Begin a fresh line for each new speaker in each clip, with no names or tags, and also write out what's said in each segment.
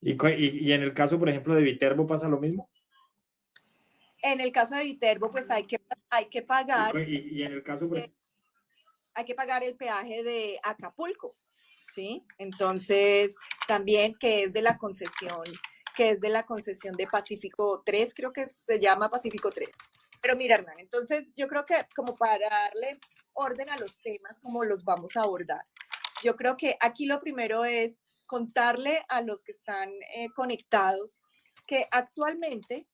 Y en el caso, por ejemplo, de Viterbo pasa lo mismo.
En el caso de Viterbo, pues hay que pagar.
Y en el caso,
hay que pagar el peaje de Acapulco, ¿sí? Entonces, también que es de la concesión de Pacífico 3, creo que se llama Pacífico 3. Pero mira, Hernán, entonces yo creo que como para darle orden a los temas, como los vamos a abordar, yo creo que aquí lo primero es contarle a los que están conectados que actualmente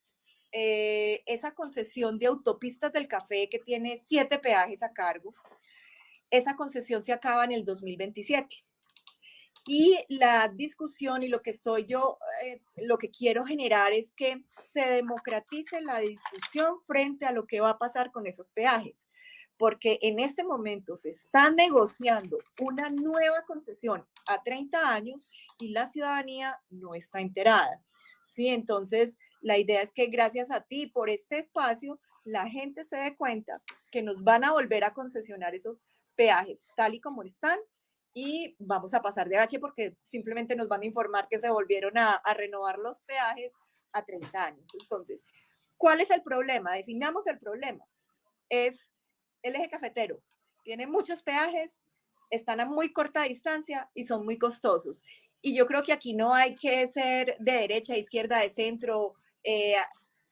esa concesión de Autopistas del Café, que tiene 7 peajes a cargo, esa concesión se acaba en el 2027. Y la discusión y lo que lo que quiero generar es que se democratice la discusión frente a lo que va a pasar con esos peajes, porque en este momento se está negociando una nueva concesión a 30 años y la ciudadanía no está enterada. ¿Sí? Entonces, la idea es que gracias a ti por este espacio, la gente se dé cuenta que nos van a volver a concesionar esos peajes tal y como están, y vamos a pasar de H porque simplemente nos van a informar que se volvieron a renovar los peajes a 30 años. Entonces, ¿cuál es el problema? Definamos el problema. Es el eje cafetero. Tiene muchos peajes, están a muy corta distancia y son muy costosos. Y yo creo que aquí no hay que ser de derecha, izquierda, de centro.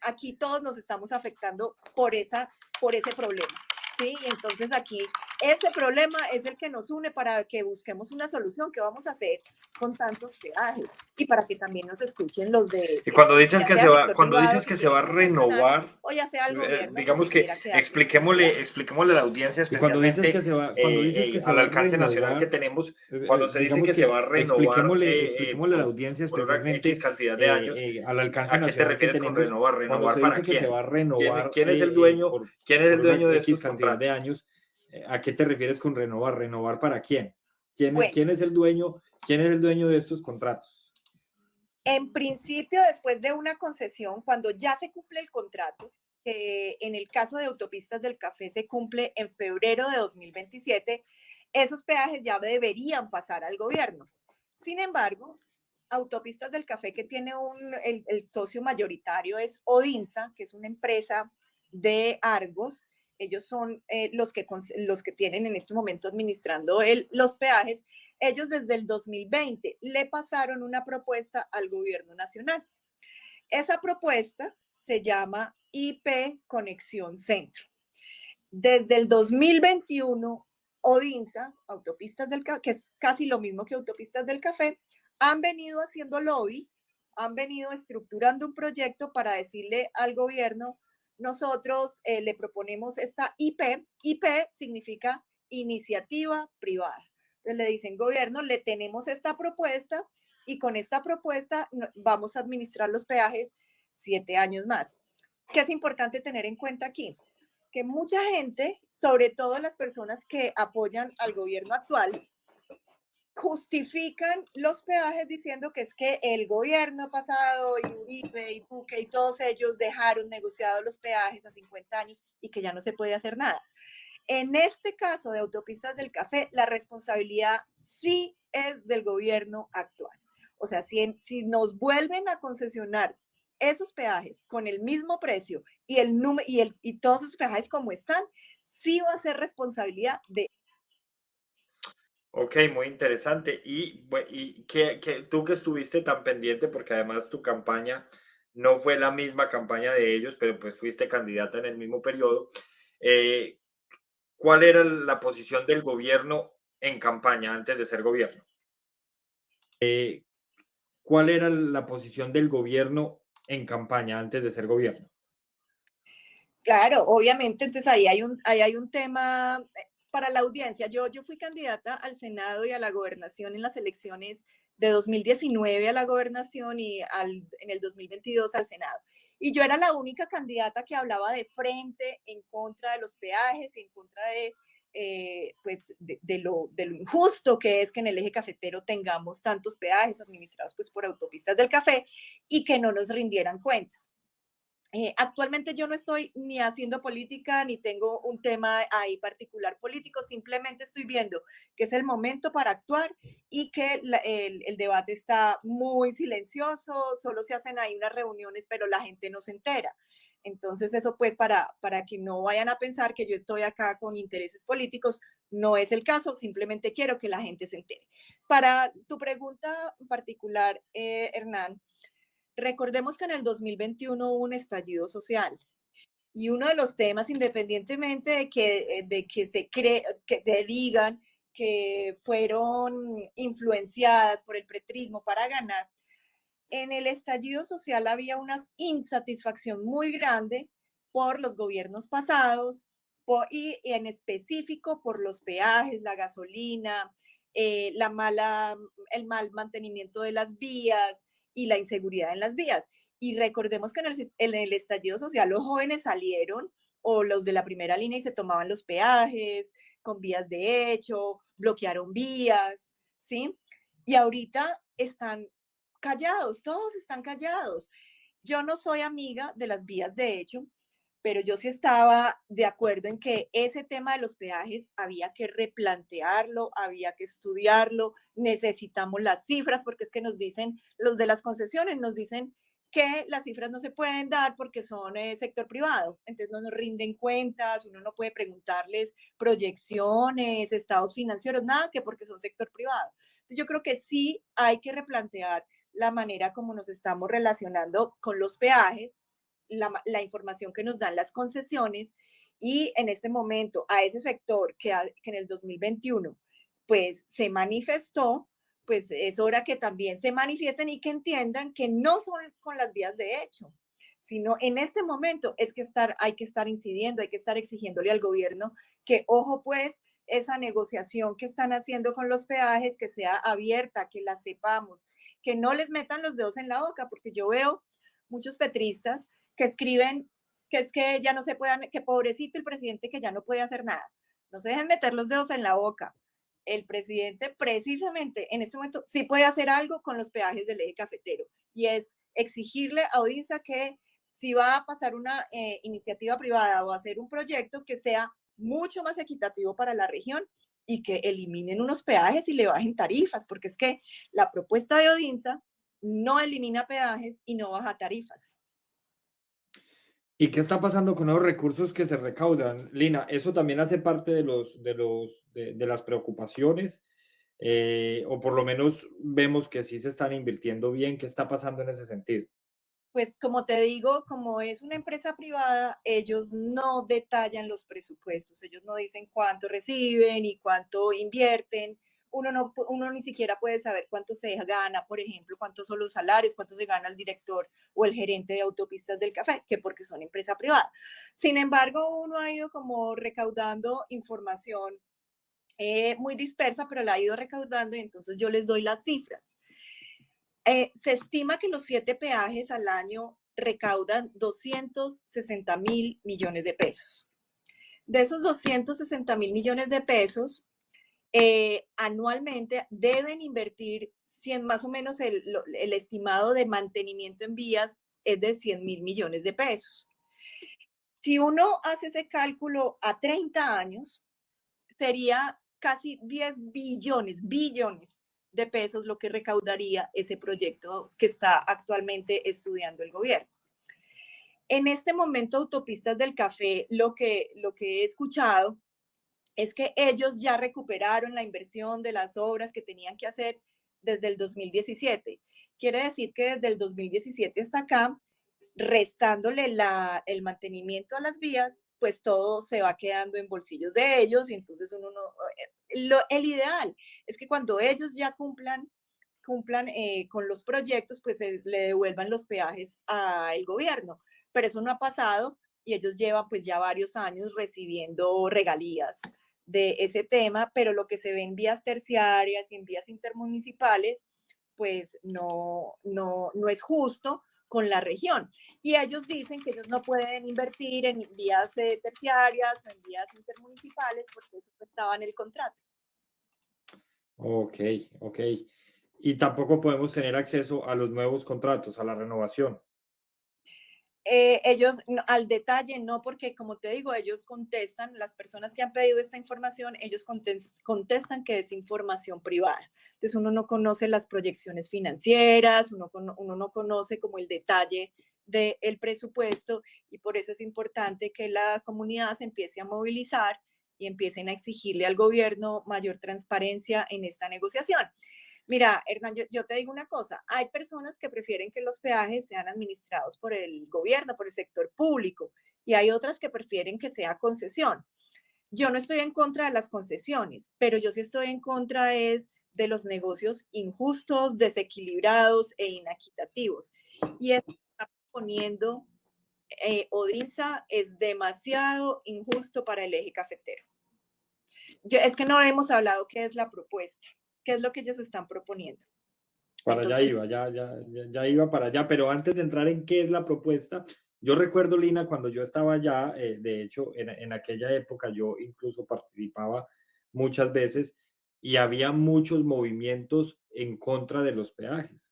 Aquí todos nos estamos afectando por ese problema. ¿Sí? Y entonces aquí ese problema es el que nos une para que busquemos una solución. ¿Qué vamos a hacer con tantos peajes? Y para que también nos escuchen los de,
y cuando dices
ya
que
sea
se va,
sector
cuando
privado
dices
que
que se
quiere
va a
concesionar,
renovar,
o ya sea el gobierno que
digamos
se
que
quiera quedar con esos peajes.
expliquémosle a la audiencia, y cuando dices especialmente que se va, cuando dices que se
Sí.
va al a alcance nacional que
renovar,
tenemos, cuando se dice digamos que se
que
va a renovar
expliquémosle
a la audiencia,
por una X
especialmente
cantidad de años,
al alcance
¿a qué te
nacional que
refieres con
tenemos,
renovar?
cuando
¿Renovar
se
para
dice que se
quién?
va a renovar
¿Quién es el dueño? ¿Quién es el
por una
dueño de
X
estos
cantidad de
contratos?
años, ¿a qué te refieres con renovar? ¿Renovar para quién?
Bueno,
¿Quién es el dueño? ¿Quién es el dueño de estos contratos?
en principio, después de una concesión, cuando ya se cumple el contrato, que en el caso de Autopistas del Café se cumple en febrero de 2027, esos peajes ya deberían pasar al gobierno. Sin embargo, Autopistas del Café, que tiene el socio mayoritario es Odinsa, que es una empresa de Argos. Ellos son los que tienen en este momento administrando los peajes. Ellos desde el 2020 le pasaron una propuesta al gobierno nacional. Esa propuesta se llama IP Conexión Centro. Desde el 2021, Odinsa, Autopistas del Café, que es casi lo mismo que Autopistas del Café, han venido haciendo lobby, han venido estructurando un proyecto para decirle al gobierno, nosotros le proponemos esta IP. IP significa iniciativa privada. Entonces le dicen, gobierno, le tenemos esta propuesta y con esta propuesta vamos a administrar los peajes 7 años más. ¿Qué es importante tener en cuenta aquí? Que mucha gente, sobre todo las personas que apoyan al gobierno actual, justifican los peajes diciendo que es que el gobierno pasado y Uribe y Duque y todos ellos dejaron negociados los peajes a 50 años y que ya no se puede hacer nada. En este caso de Autopistas del Café, la responsabilidad sí es del gobierno actual. O sea, si nos vuelven a concesionar esos peajes con el mismo precio y todos esos peajes como están, sí va a ser responsabilidad de...
Ok, muy interesante. Y que tú que estuviste tan pendiente, porque además tu campaña no fue la misma campaña de ellos, pero pues fuiste candidata en el mismo periodo. eh, ¿Cuál era la posición del gobierno en campaña antes de ser gobierno? ¿Cuál era la posición del gobierno en campaña antes de ser gobierno?
Claro, obviamente, entonces ahí hay un tema para la audiencia. Yo fui candidata al Senado y a la gobernación en las elecciones de 2019 a la gobernación y en el 2022 al Senado. Y yo era la única candidata que hablaba de frente en contra de los peajes, en contra de lo injusto que es que en el eje cafetero tengamos tantos peajes administrados pues por Autopistas del Café y que no nos rindieran cuentas. Actualmente yo no estoy ni haciendo política ni tengo un tema ahí particular político, simplemente estoy viendo que es el momento para actuar y que el debate está muy silencioso, solo se hacen ahí unas reuniones, pero la gente no se entera. Entonces eso pues para que no vayan a pensar que yo estoy acá con intereses políticos, no es el caso, simplemente quiero que la gente se entere. Para tu pregunta en particular, Hernán, recordemos que en el 2021 hubo un estallido social y uno de los temas, independientemente de que se cree, que te digan que fueron influenciadas por el pretrismo para ganar, en el estallido social había una insatisfacción muy grande por los gobiernos pasados y en específico por los peajes, la gasolina, la mala, el mal mantenimiento de las vías y la inseguridad en las vías. Y recordemos que en el estallido social los jóvenes salieron o los de la primera línea y se tomaban los peajes con vías de hecho, bloquearon vías, ¿sí? Y ahorita están callados, todos están callados. Yo no soy amiga de las vías de hecho, pero yo sí estaba de acuerdo en que ese tema de los peajes había que replantearlo, había que estudiarlo, necesitamos las cifras, porque es que nos dicen, los de las concesiones nos dicen que las cifras no se pueden dar porque son sector privado, entonces no nos rinden cuentas, uno no puede preguntarles proyecciones, estados financieros, nada que porque son sector privado. Entonces yo creo que sí hay que replantear la manera como nos estamos relacionando con los peajes, la información que nos dan las concesiones y en este momento a ese sector que en el 2021 pues se manifestó, pues es hora que también se manifiesten y que entiendan que no son con las vías de hecho, sino en este momento es que hay que estar incidiendo, hay que estar exigiéndole al gobierno que, ojo pues, esa negociación que están haciendo con los peajes, que sea abierta, que la sepamos, que no les metan los dedos en la boca, porque yo veo muchos petristas que escriben que es que ya no se puedan, que pobrecito el presidente que ya no puede hacer nada. No se dejen meter los dedos en la boca. El presidente precisamente en este momento sí puede hacer algo con los peajes del eje cafetero y es exigirle a Odinsa que si va a pasar una iniciativa privada o hacer un proyecto que sea mucho más equitativo para la región y que eliminen unos peajes y le bajen tarifas, porque es que la propuesta de Odinsa no elimina peajes y no baja tarifas.
¿Y qué está pasando con los recursos que se recaudan, Lina? ¿Eso también hace parte de las preocupaciones? O por lo menos vemos que sí se están invirtiendo bien. ¿Qué está pasando en ese sentido?
Pues como te digo, como es una empresa privada, ellos no detallan los presupuestos, ellos no dicen cuánto reciben y cuánto invierten. Uno ni siquiera puede saber cuánto se gana, por ejemplo, cuántos son los salarios, cuánto se gana el director o el gerente de autopistas del café, que porque son empresa privada. Sin embargo, uno ha ido como recaudando información muy dispersa, pero la ha ido recaudando y entonces yo les doy las cifras. Se estima que los 7 peajes al año recaudan 260.000 millones de pesos. De esos 260.000 millones de pesos, anualmente deben invertir 100, más o menos el estimado de mantenimiento en vías es de 100.000 millones de pesos. Si uno hace ese cálculo a 30 años, sería casi 10 billones de pesos lo que recaudaría ese proyecto que está actualmente estudiando el gobierno. En este momento, Autopistas del Café, lo que he escuchado es que ellos ya recuperaron la inversión de las obras que tenían que hacer desde el 2017. Quiere decir que desde el 2017 hasta acá, restándole el mantenimiento a las vías, pues todo se va quedando en bolsillos de ellos y entonces uno no, el ideal es que cuando ellos ya cumplan con los proyectos, pues le devuelvan los peajes al gobierno. Pero eso no ha pasado y ellos llevan pues ya varios años recibiendo regalías de ese tema, pero lo que se ve en vías terciarias y en vías intermunicipales, pues no es justo con la región. Y ellos dicen que ellos no pueden invertir en vías terciarias o en vías intermunicipales porque eso estaba en el contrato.
Ok, ok. Y tampoco podemos tener acceso a los nuevos contratos, a la renovación.
Ellos al detalle no, porque como te digo, ellos contestan, las personas que han pedido esta información, ellos contestan que es información privada. Entonces uno no conoce las proyecciones financieras, uno no conoce como el detalle del presupuesto y por eso es importante que la comunidad se empiece a movilizar y empiecen a exigirle al gobierno mayor transparencia en esta negociación. Mira, Hernán, yo te digo una cosa, hay personas que prefieren que los peajes sean administrados por el gobierno, por el sector público, y hay otras que prefieren que sea concesión. Yo no estoy en contra de las concesiones, pero yo sí estoy en contra es de los negocios injustos, desequilibrados e inequitativos. Y esto que está poniendo Odinsa es demasiado injusto para el eje cafetero. Es que no hemos hablado qué es la propuesta, qué es lo que ellos están proponiendo.
Para allá
Entonces,
iba, ya iba para allá, pero antes de entrar en qué es la propuesta, yo recuerdo, Lina, cuando yo estaba allá, de hecho, en aquella época yo incluso participaba muchas veces y había muchos movimientos en contra de los peajes.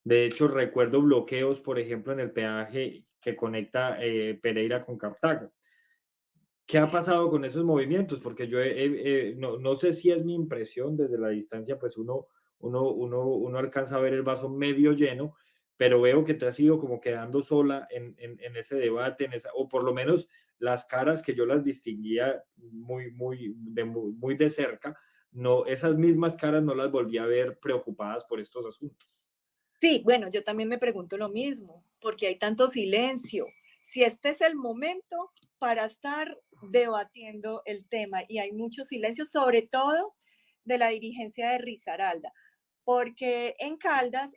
De hecho, recuerdo bloqueos, por ejemplo, en el peaje que conecta Pereira con Cartago. ¿Qué ha pasado con esos movimientos? Porque yo no sé si es mi impresión desde la distancia, pues uno alcanza a ver el vaso medio lleno, pero veo que te has ido como quedando sola en ese debate, o por lo menos las caras que yo las distinguía muy de cerca, no, esas mismas caras no las volví a ver preocupadas por estos asuntos.
sí, bueno, yo también me pregunto lo mismo, porque hay tanto silencio. Si este es el momento para estar debatiendo el tema y hay mucho silencio, sobre todo de la dirigencia de Risaralda, porque en Caldas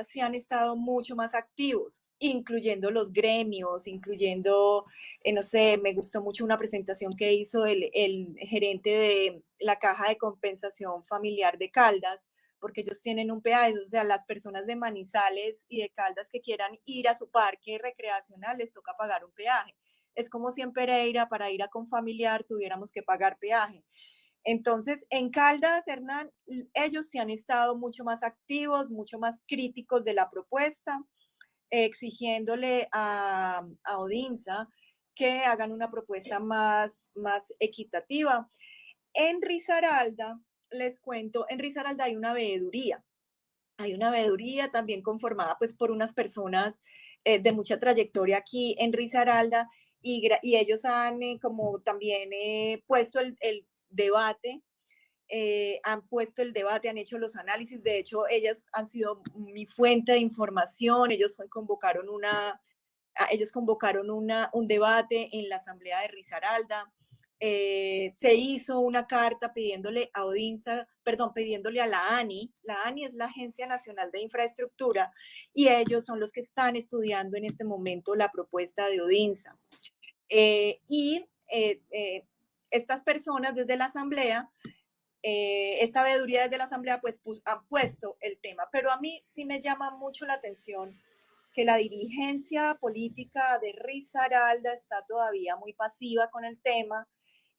sí han estado mucho más activos, incluyendo los gremios, incluyendo, no sé, me gustó mucho una presentación que hizo el gerente de la Caja de Compensación Familiar de Caldas, porque ellos tienen un peaje, o sea, las personas de Manizales y de Caldas que quieran ir a su parque recreacional les toca pagar un peaje. Es como si en Pereira para ir a Confamiliar tuviéramos que pagar peaje. Entonces, en Caldas, Hernán, ellos sí han estado mucho más activos, mucho más críticos de la propuesta, exigiéndole a Odinsa que hagan una propuesta más equitativa. En Risaralda, les cuento, en Risaralda hay una veeduría también conformada pues por unas personas de mucha trayectoria aquí en Risaralda y ellos han como también puesto el debate, han puesto el debate, han hecho los análisis, de hecho ellas han sido mi fuente de información, ellos convocaron un debate en la asamblea de Risaralda, se hizo una carta pidiéndole a Odinsa, perdón, pidiéndole a la ANI es la Agencia Nacional de Infraestructura, y ellos son los que están estudiando en este momento la propuesta de Odinsa. Y estas personas desde la asamblea, esta veeduría desde la asamblea, pues han puesto el tema, pero a mí sí me llama mucho la atención que la dirigencia política de Risaralda está todavía muy pasiva con el tema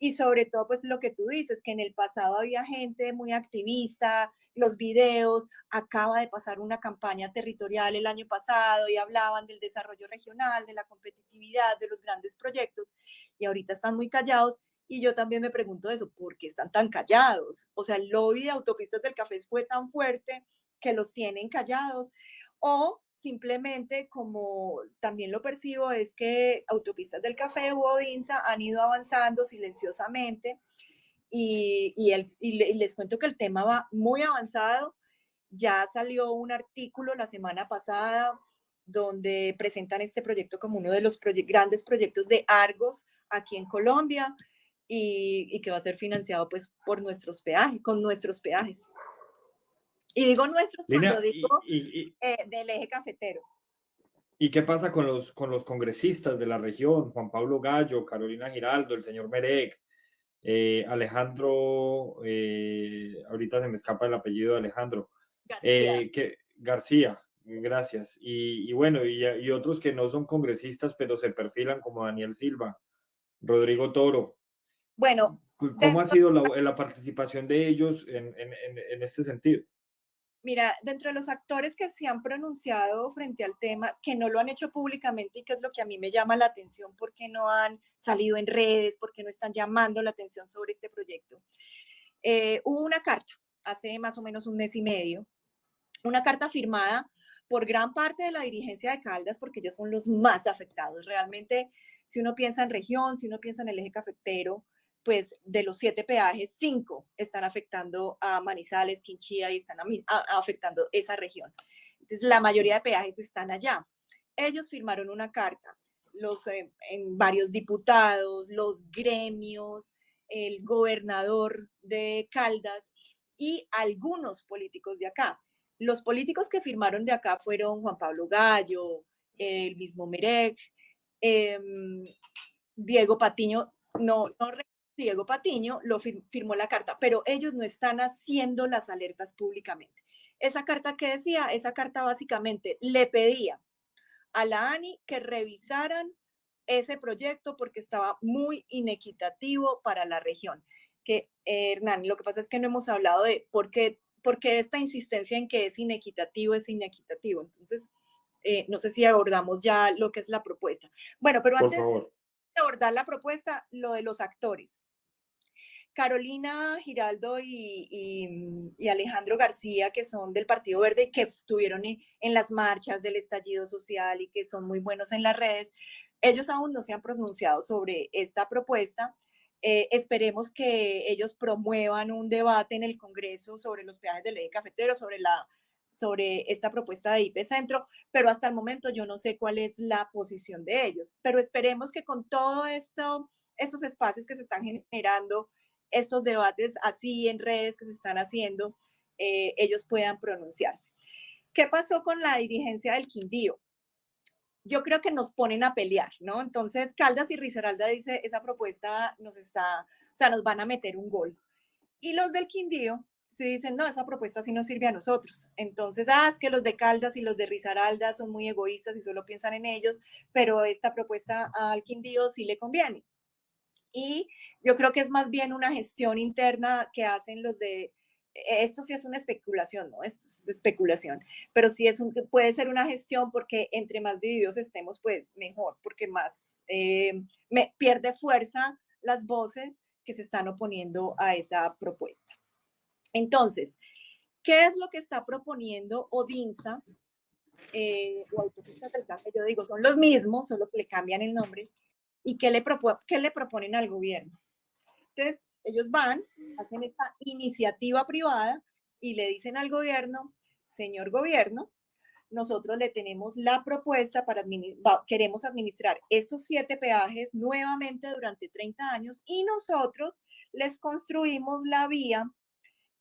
y sobre todo pues lo que tú dices, que en el pasado había gente muy activista, los videos, acaba de pasar una campaña territorial el año pasado y hablaban del desarrollo regional, de la competitividad, de los grandes proyectos y ahorita están muy callados y yo también me pregunto eso, ¿por qué están tan callados? O sea, el lobby de autopistas del café fue tan fuerte que los tienen callados o simplemente como también lo percibo es que Autopistas del Café o Odinsa han ido avanzando silenciosamente y les cuento que el tema va muy avanzado. Ya salió un artículo la semana pasada donde presentan este proyecto como uno de los grandes proyectos de Argos aquí en Colombia y que va a ser financiado pues por nuestros peajes, con nuestros peajes. Y digo nuestros cuando
Lina,
digo del eje cafetero.
¿y qué pasa con los congresistas de la región? Juan Pablo Gallo, Carolina Giraldo, el señor Merec, Alejandro, ahorita se me escapa el apellido de Alejandro,
García.
García, gracias. Y bueno, y otros que no son congresistas, pero se perfilan como Daniel Silva, Rodrigo Toro.
Bueno,
¿Cómo ha
dentro,
sido la participación de ellos en este sentido?
Mira, dentro de los actores que se han pronunciado frente al tema, que no lo han hecho públicamente y que es lo que a mí me llama la atención, porque no han salido en redes, porque no están llamando la atención sobre este proyecto. Hubo una carta hace más o menos un mes y medio, una carta firmada por gran parte de la dirigencia de Caldas, porque ellos son los más afectados. Realmente, si uno piensa en región, si uno piensa en el eje cafetero, pues de los 7 peajes, 5 están afectando a Manizales, Quinchía y están afectando esa región. Entonces, la mayoría de peajes están allá. Ellos firmaron una carta, en varios diputados, los gremios, el gobernador de Caldas y algunos políticos de acá. Los políticos que firmaron de acá fueron Juan Pablo Gallo, el mismo Merec, eh, Diego Patiño, no Diego Patiño lo firmó la carta, pero ellos no están haciendo las alertas públicamente. Esa carta que decía, esa carta básicamente le pedía a la ANI que revisaran ese proyecto porque estaba muy inequitativo para la región. Que, Hernán, lo que pasa es que no hemos hablado de por qué esta insistencia en que es inequitativo. Entonces, no sé si abordamos ya lo que es la propuesta. Bueno, pero
Por
antes
favor.
de abordar la propuesta, lo de los actores. Carolina Giraldo y Alejandro García, que son del Partido Verde, que estuvieron en las marchas del estallido social y que son muy buenos en las redes, ellos aún no se han pronunciado sobre esta propuesta. Esperemos que ellos promuevan un debate en el Congreso sobre los peajes de ley cafetero, sobre esta propuesta de IP Centro, pero hasta el momento yo no sé cuál es la posición de ellos. Pero esperemos que con todo esto, estos espacios que se están generando, estos debates así en redes que se están haciendo, ellos puedan pronunciarse. ¿Qué pasó con la dirigencia del Quindío? Yo creo que nos ponen a pelear, ¿no? Entonces, Caldas y Risaralda dice, esa propuesta nos van a meter un gol. Y los del Quindío sí dicen, no, esa propuesta sí nos sirve a nosotros. Entonces, es que los de Caldas y los de Risaralda son muy egoístas y solo piensan en ellos, pero esta propuesta al Quindío sí le conviene. Y yo creo que es más bien una gestión interna que hacen los de, esto sí es una especulación, ¿no? Esto es especulación, pero sí puede ser una gestión porque entre más divididos estemos, pues mejor, porque más pierde fuerza las voces que se están oponiendo a esa propuesta. Entonces, ¿qué es lo que está proponiendo Odinsa o Autopistas del Café? Yo digo, son los mismos, solo que le cambian el nombre. ¿Y qué le proponen al gobierno? Entonces, ellos van, hacen esta iniciativa privada y le dicen al gobierno, señor gobierno, nosotros le tenemos la propuesta queremos administrar estos 7 peajes nuevamente durante 30 años y nosotros les construimos la vía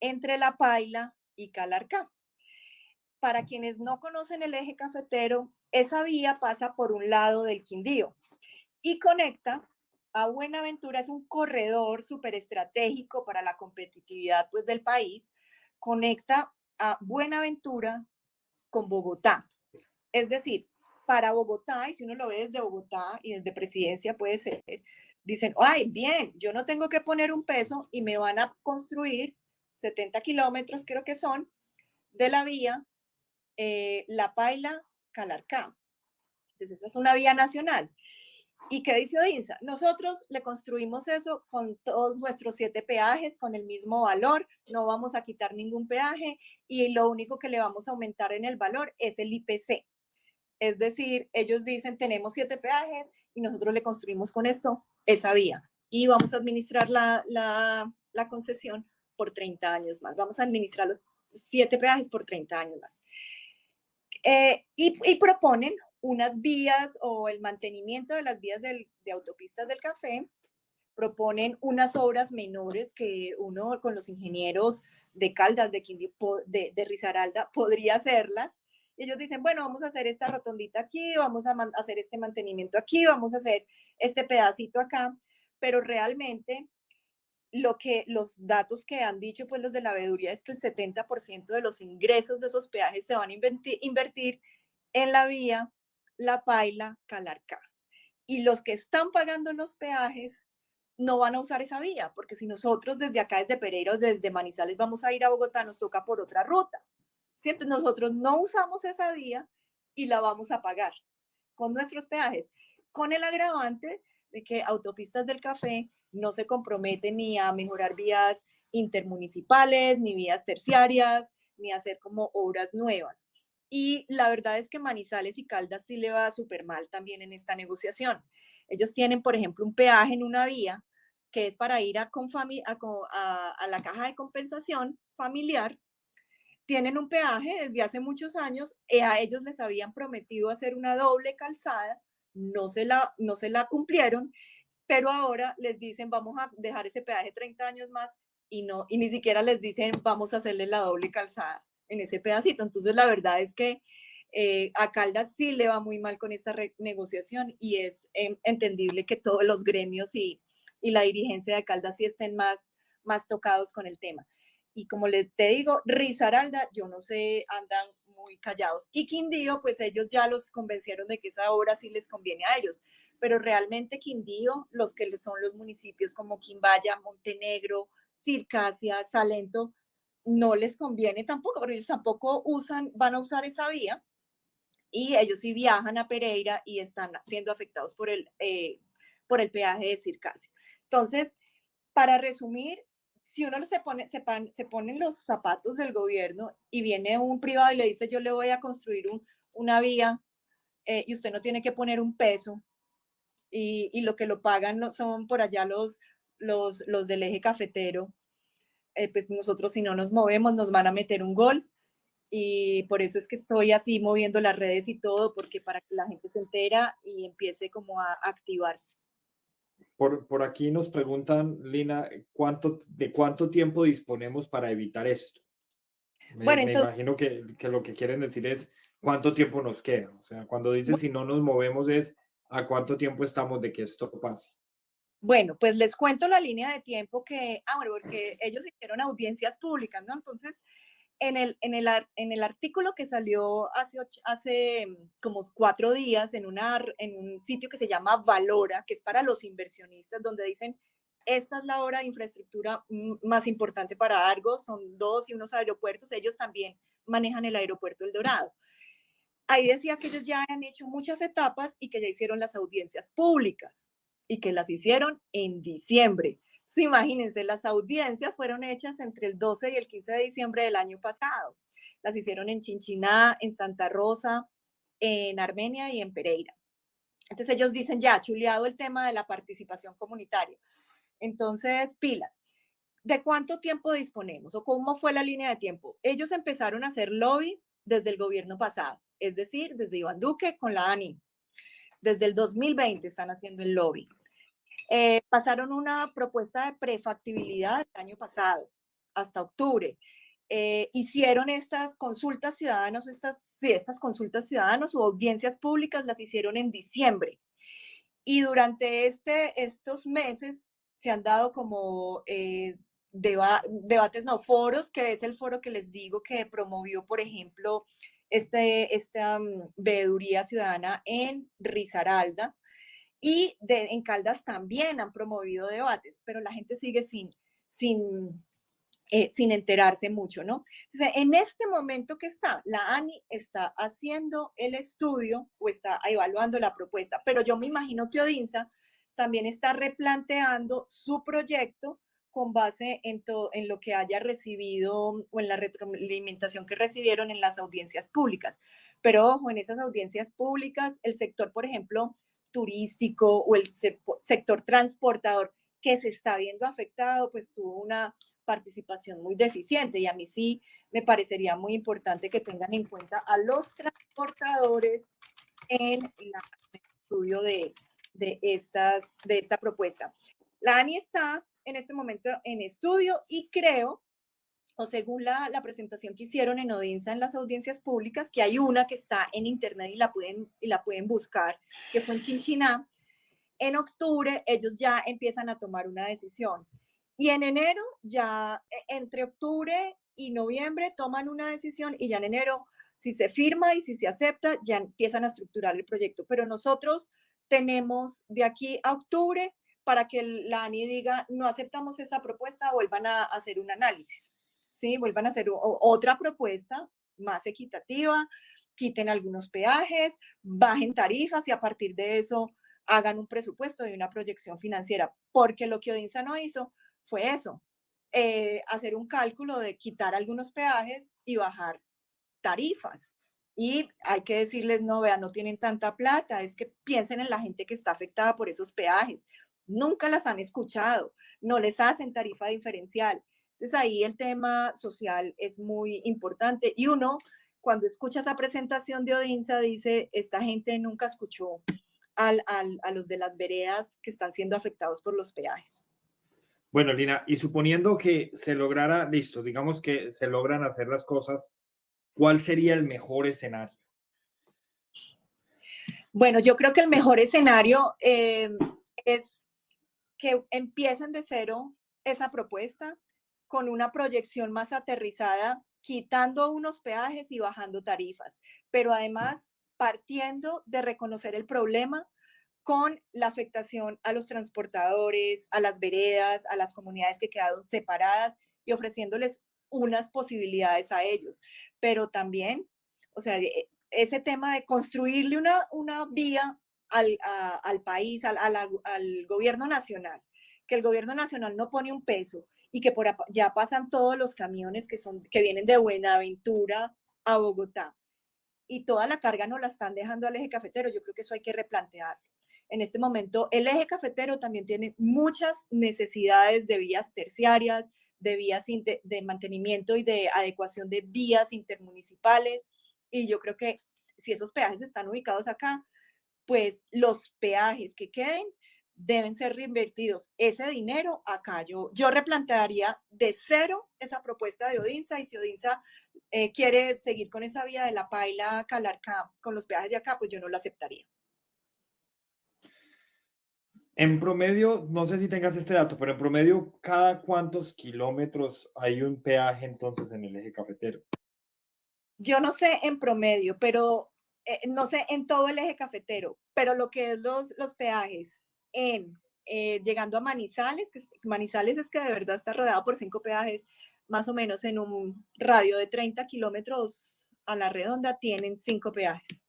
entre La Paila y Calarcá. Para quienes no conocen el eje cafetero, esa vía pasa por un lado del Quindío y conecta a Buenaventura. Es un corredor súper estratégico para la competitividad, pues, del país. Conecta a Buenaventura con Bogotá. Es decir, para Bogotá, y si uno lo ve desde Bogotá y desde Presidencia puede ser, dicen, ay, bien, yo no tengo que poner un peso y me van a construir 70 kilómetros, creo que son, de la vía La Paila, Calarcá. Entonces, esa es una vía nacional. ¿Y qué dice Odinsa? Nosotros le construimos eso con todos nuestros 7 peajes, con el mismo valor, no vamos a quitar ningún peaje y lo único que le vamos a aumentar en el valor es el IPC. Es decir, ellos dicen, tenemos 7 peajes y nosotros le construimos con esto esa vía y vamos a administrar la concesión por 30 años más. Vamos a administrar los 7 peajes por 30 años más. Y proponen unas vías o el mantenimiento de las vías de autopistas del café, proponen unas obras menores que uno con los ingenieros de Caldas, de Quindío, de Risaralda, podría hacerlas. Y ellos dicen, bueno, vamos a hacer esta rotondita aquí, vamos a hacer este mantenimiento aquí, vamos a hacer este pedacito acá, pero realmente los datos que han dicho pues los de la veeduría es que el 70% de los ingresos de esos peajes se van a invertir en la vía La Paila Calarcá. Y los que están pagando los peajes no van a usar esa vía, porque si nosotros desde acá, desde Pereira, desde Manizales, vamos a ir a Bogotá, nos toca por otra ruta, ¿sí? Entonces nosotros no usamos esa vía y la vamos a pagar con nuestros peajes, con el agravante de que Autopistas del Café no se compromete ni a mejorar vías intermunicipales, ni vías terciarias, ni a hacer como obras nuevas. Y la verdad es que Manizales y Caldas sí le va súper mal también en esta negociación. Ellos tienen, por ejemplo, un peaje en una vía que es para ir a la caja de compensación familiar. Tienen un peaje desde hace muchos años, a ellos les habían prometido hacer una doble calzada, no se la cumplieron, pero ahora les dicen vamos a dejar ese peaje 30 años más y no, y ni siquiera les dicen vamos a hacerle la doble calzada en ese pedacito. Entonces la verdad es que a Caldas sí le va muy mal con esta negociación y es entendible que todos los gremios y la dirigencia de Caldas sí estén más tocados con el tema. Y como te digo, Risaralda, yo no sé, andan muy callados. Y Quindío, pues ellos ya los convencieron de que esa obra sí les conviene a ellos. Pero realmente Quindío, los que son los municipios como Quimbaya, Montenegro, Circasia, Salento, no les conviene tampoco, porque ellos tampoco van a usar esa vía y ellos sí viajan a Pereira y están siendo afectados por el peaje de Circasia. Entonces, para resumir, si uno se pone en los zapatos del gobierno y viene un privado y le dice yo le voy a construir una vía y usted no tiene que poner un peso y lo que lo pagan no son por allá los del eje cafetero, pues nosotros si no nos movemos nos van a meter un gol y por eso es que estoy así moviendo las redes y todo, porque para que la gente se entera y empiece como a activarse.
Por aquí nos preguntan, Lina, ¿de cuánto tiempo disponemos para evitar esto?
Bueno,
Me
entonces,
imagino que lo que quieren decir es cuánto tiempo nos queda. O sea, cuando dice
bu-
si no nos movemos es a cuánto tiempo estamos de que esto pase.
bueno, pues les cuento la línea de tiempo bueno, porque ellos hicieron audiencias públicas, ¿no? Entonces, en el artículo que salió hace como 4 días en un sitio que se llama Valora, que es para los inversionistas, donde dicen, esta es la obra de infraestructura más importante para Argos, son dos y unos aeropuertos, ellos también manejan el aeropuerto El Dorado. Ahí decía que ellos ya han hecho muchas etapas y que ya hicieron las audiencias públicas y que las hicieron en diciembre. Sí, imagínense, las audiencias fueron hechas entre el 12 y el 15 de diciembre del año pasado. Las hicieron en Chinchiná, en Santa Rosa, en Armenia y en Pereira. Entonces ellos dicen ya, chuleado el tema de la participación comunitaria. Entonces, pilas. ¿De cuánto tiempo disponemos o cómo fue la línea de tiempo? Ellos empezaron a hacer lobby desde el gobierno pasado, es decir, desde Iván Duque con la ANI. Desde el 2020 están haciendo el lobby. Pasaron una propuesta de prefactibilidad el año pasado, hasta octubre. Hicieron estas consultas ciudadanas, estas consultas ciudadanas o audiencias públicas las hicieron en diciembre. Y durante estos meses se han dado como debates, no, foros, que es el foro que les digo que promovió, por ejemplo, esta veeduría ciudadana en Risaralda, y en Caldas también han promovido debates, pero la gente sigue sin enterarse mucho, ¿no? Entonces, en este momento que la ANI está haciendo el estudio o está evaluando la propuesta, pero yo me imagino que Odinsa también está replanteando su proyecto con base en lo que haya recibido o en la retroalimentación que recibieron en las audiencias públicas. Pero ojo, en esas audiencias públicas, el sector, por ejemplo, turístico o el sector transportador que se está viendo afectado, pues tuvo una participación muy deficiente y a mí sí me parecería muy importante que tengan en cuenta a los transportadores en el estudio de esta propuesta. La ANI está en este momento en estudio y creo, o según la presentación que hicieron en Odinsa en las audiencias públicas, que hay una que está en internet y la pueden buscar, que fue en Chinchiná. En octubre ellos ya empiezan a tomar una decisión. Y en enero, ya entre octubre y noviembre, toman una decisión y ya en enero, si se firma y si se acepta, ya empiezan a estructurar el proyecto. Pero nosotros tenemos de aquí a octubre para que la ANI diga, no aceptamos esa propuesta, vuelvan a hacer un análisis, ¿sí? Vuelvan a hacer otra propuesta más equitativa, quiten algunos peajes, bajen tarifas y a partir de eso hagan un presupuesto y una proyección financiera, porque lo que Odinsa no hizo fue eso, hacer un cálculo de quitar algunos peajes y bajar tarifas. Y hay que decirles, no, vean, no tienen tanta plata, es que piensen en la gente que está afectada por esos peajes. Nunca las han escuchado, no les hacen tarifa diferencial. Entonces ahí el tema social es muy importante y uno cuando escucha esa presentación de Odinsa dice, esta gente nunca escuchó a los de las veredas que están siendo afectados por los peajes.
Bueno, Lina, y suponiendo que se lograra, listo, digamos que se logran hacer las cosas, ¿cuál sería el mejor escenario?
Bueno, yo creo que el mejor escenario es que empiecen de cero esa propuesta con una proyección más aterrizada, quitando unos peajes y bajando tarifas, pero además partiendo de reconocer el problema con la afectación a los transportadores, a las veredas, a las comunidades que quedaron separadas y ofreciéndoles unas posibilidades a ellos. Pero también, o sea, ese tema de construirle una vía al país, al gobierno nacional, que el gobierno nacional no pone un peso y que por ya pasan todos los camiones que vienen de Buenaventura a Bogotá y toda la carga nos la están dejando al eje cafetero. Yo creo que eso hay que replantear. En este momento, el eje cafetero también tiene muchas necesidades de vías terciarias, de vías de mantenimiento y de adecuación de vías intermunicipales. Y yo creo que si esos peajes están ubicados acá, pues los peajes que queden deben ser reinvertidos. Ese dinero acá, yo replantearía de cero esa propuesta de Odinsa y si Odinsa quiere seguir con esa vía de la Paila Calarcá, con los peajes de acá, pues yo no lo aceptaría.
En promedio, no sé si tengas este dato, pero en promedio, ¿cada cuántos kilómetros hay un peaje entonces en el eje cafetero?
Yo no sé en promedio, pero no sé en todo el eje cafetero, pero lo que es los peajes en llegando a Manizales, Manizales es que de verdad está rodeado por 5 peajes, más o menos en un radio de 30 kilómetros a la redonda tienen 5 peajes.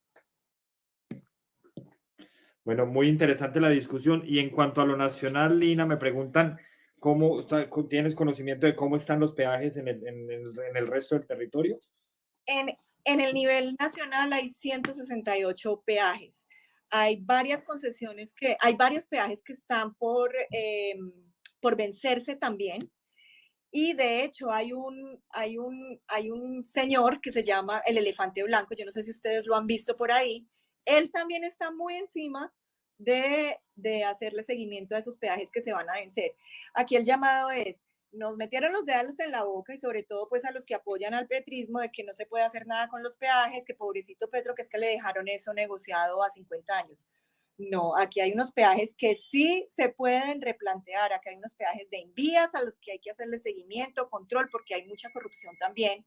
Bueno, muy interesante la discusión. Y en cuanto a lo nacional, Lina, me preguntan cómo tienes conocimiento de cómo están los peajes en el resto del territorio.
En el nivel nacional hay 168 peajes. Hay varias concesiones hay varios peajes que están por vencerse también. Y de hecho hay un señor que se llama el elefante blanco, yo no sé si ustedes lo han visto por ahí, él también está muy encima de hacerle seguimiento a esos peajes que se van a vencer. Aquí el llamado es, nos metieron los dedos en la boca y sobre todo pues a los que apoyan al petrismo de que no se puede hacer nada con los peajes, que pobrecito Petro, que es que le dejaron eso negociado a 50 años. No, aquí hay unos peajes que sí se pueden replantear. Acá hay unos peajes de envías a los que hay que hacerle seguimiento, control, porque hay mucha corrupción también.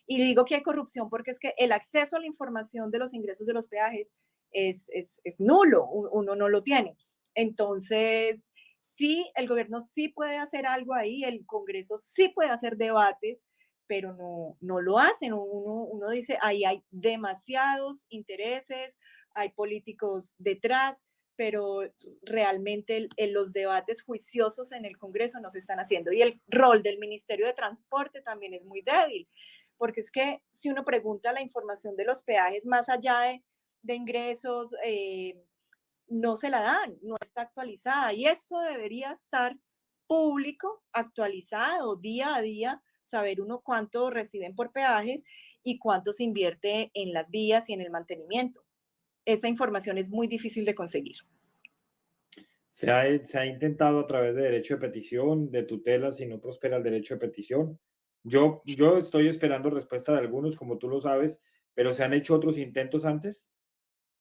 Y digo que hay corrupción porque es que el acceso a la información de los ingresos de los peajes es nulo, uno no lo tiene. Entonces, sí, el gobierno sí puede hacer algo ahí, el Congreso sí puede hacer debates, pero no lo hacen. Uno dice, ahí hay demasiados intereses, hay políticos detrás, pero realmente los debates juiciosos en el Congreso no se están haciendo. Y el rol del Ministerio de Transporte también es muy débil, porque es que si uno pregunta la información de los peajes más allá de ingresos, no se la dan, no está actualizada. Y eso debería estar público, actualizado día a día, saber uno cuánto reciben por peajes y cuánto se invierte en las vías y en el mantenimiento. Esa información es muy difícil de conseguir.
Se ha intentado a través de derecho de petición, de tutela, si no prospera el derecho de petición. Yo estoy esperando respuesta de algunos, como tú lo sabes, pero ¿se han hecho otros intentos antes?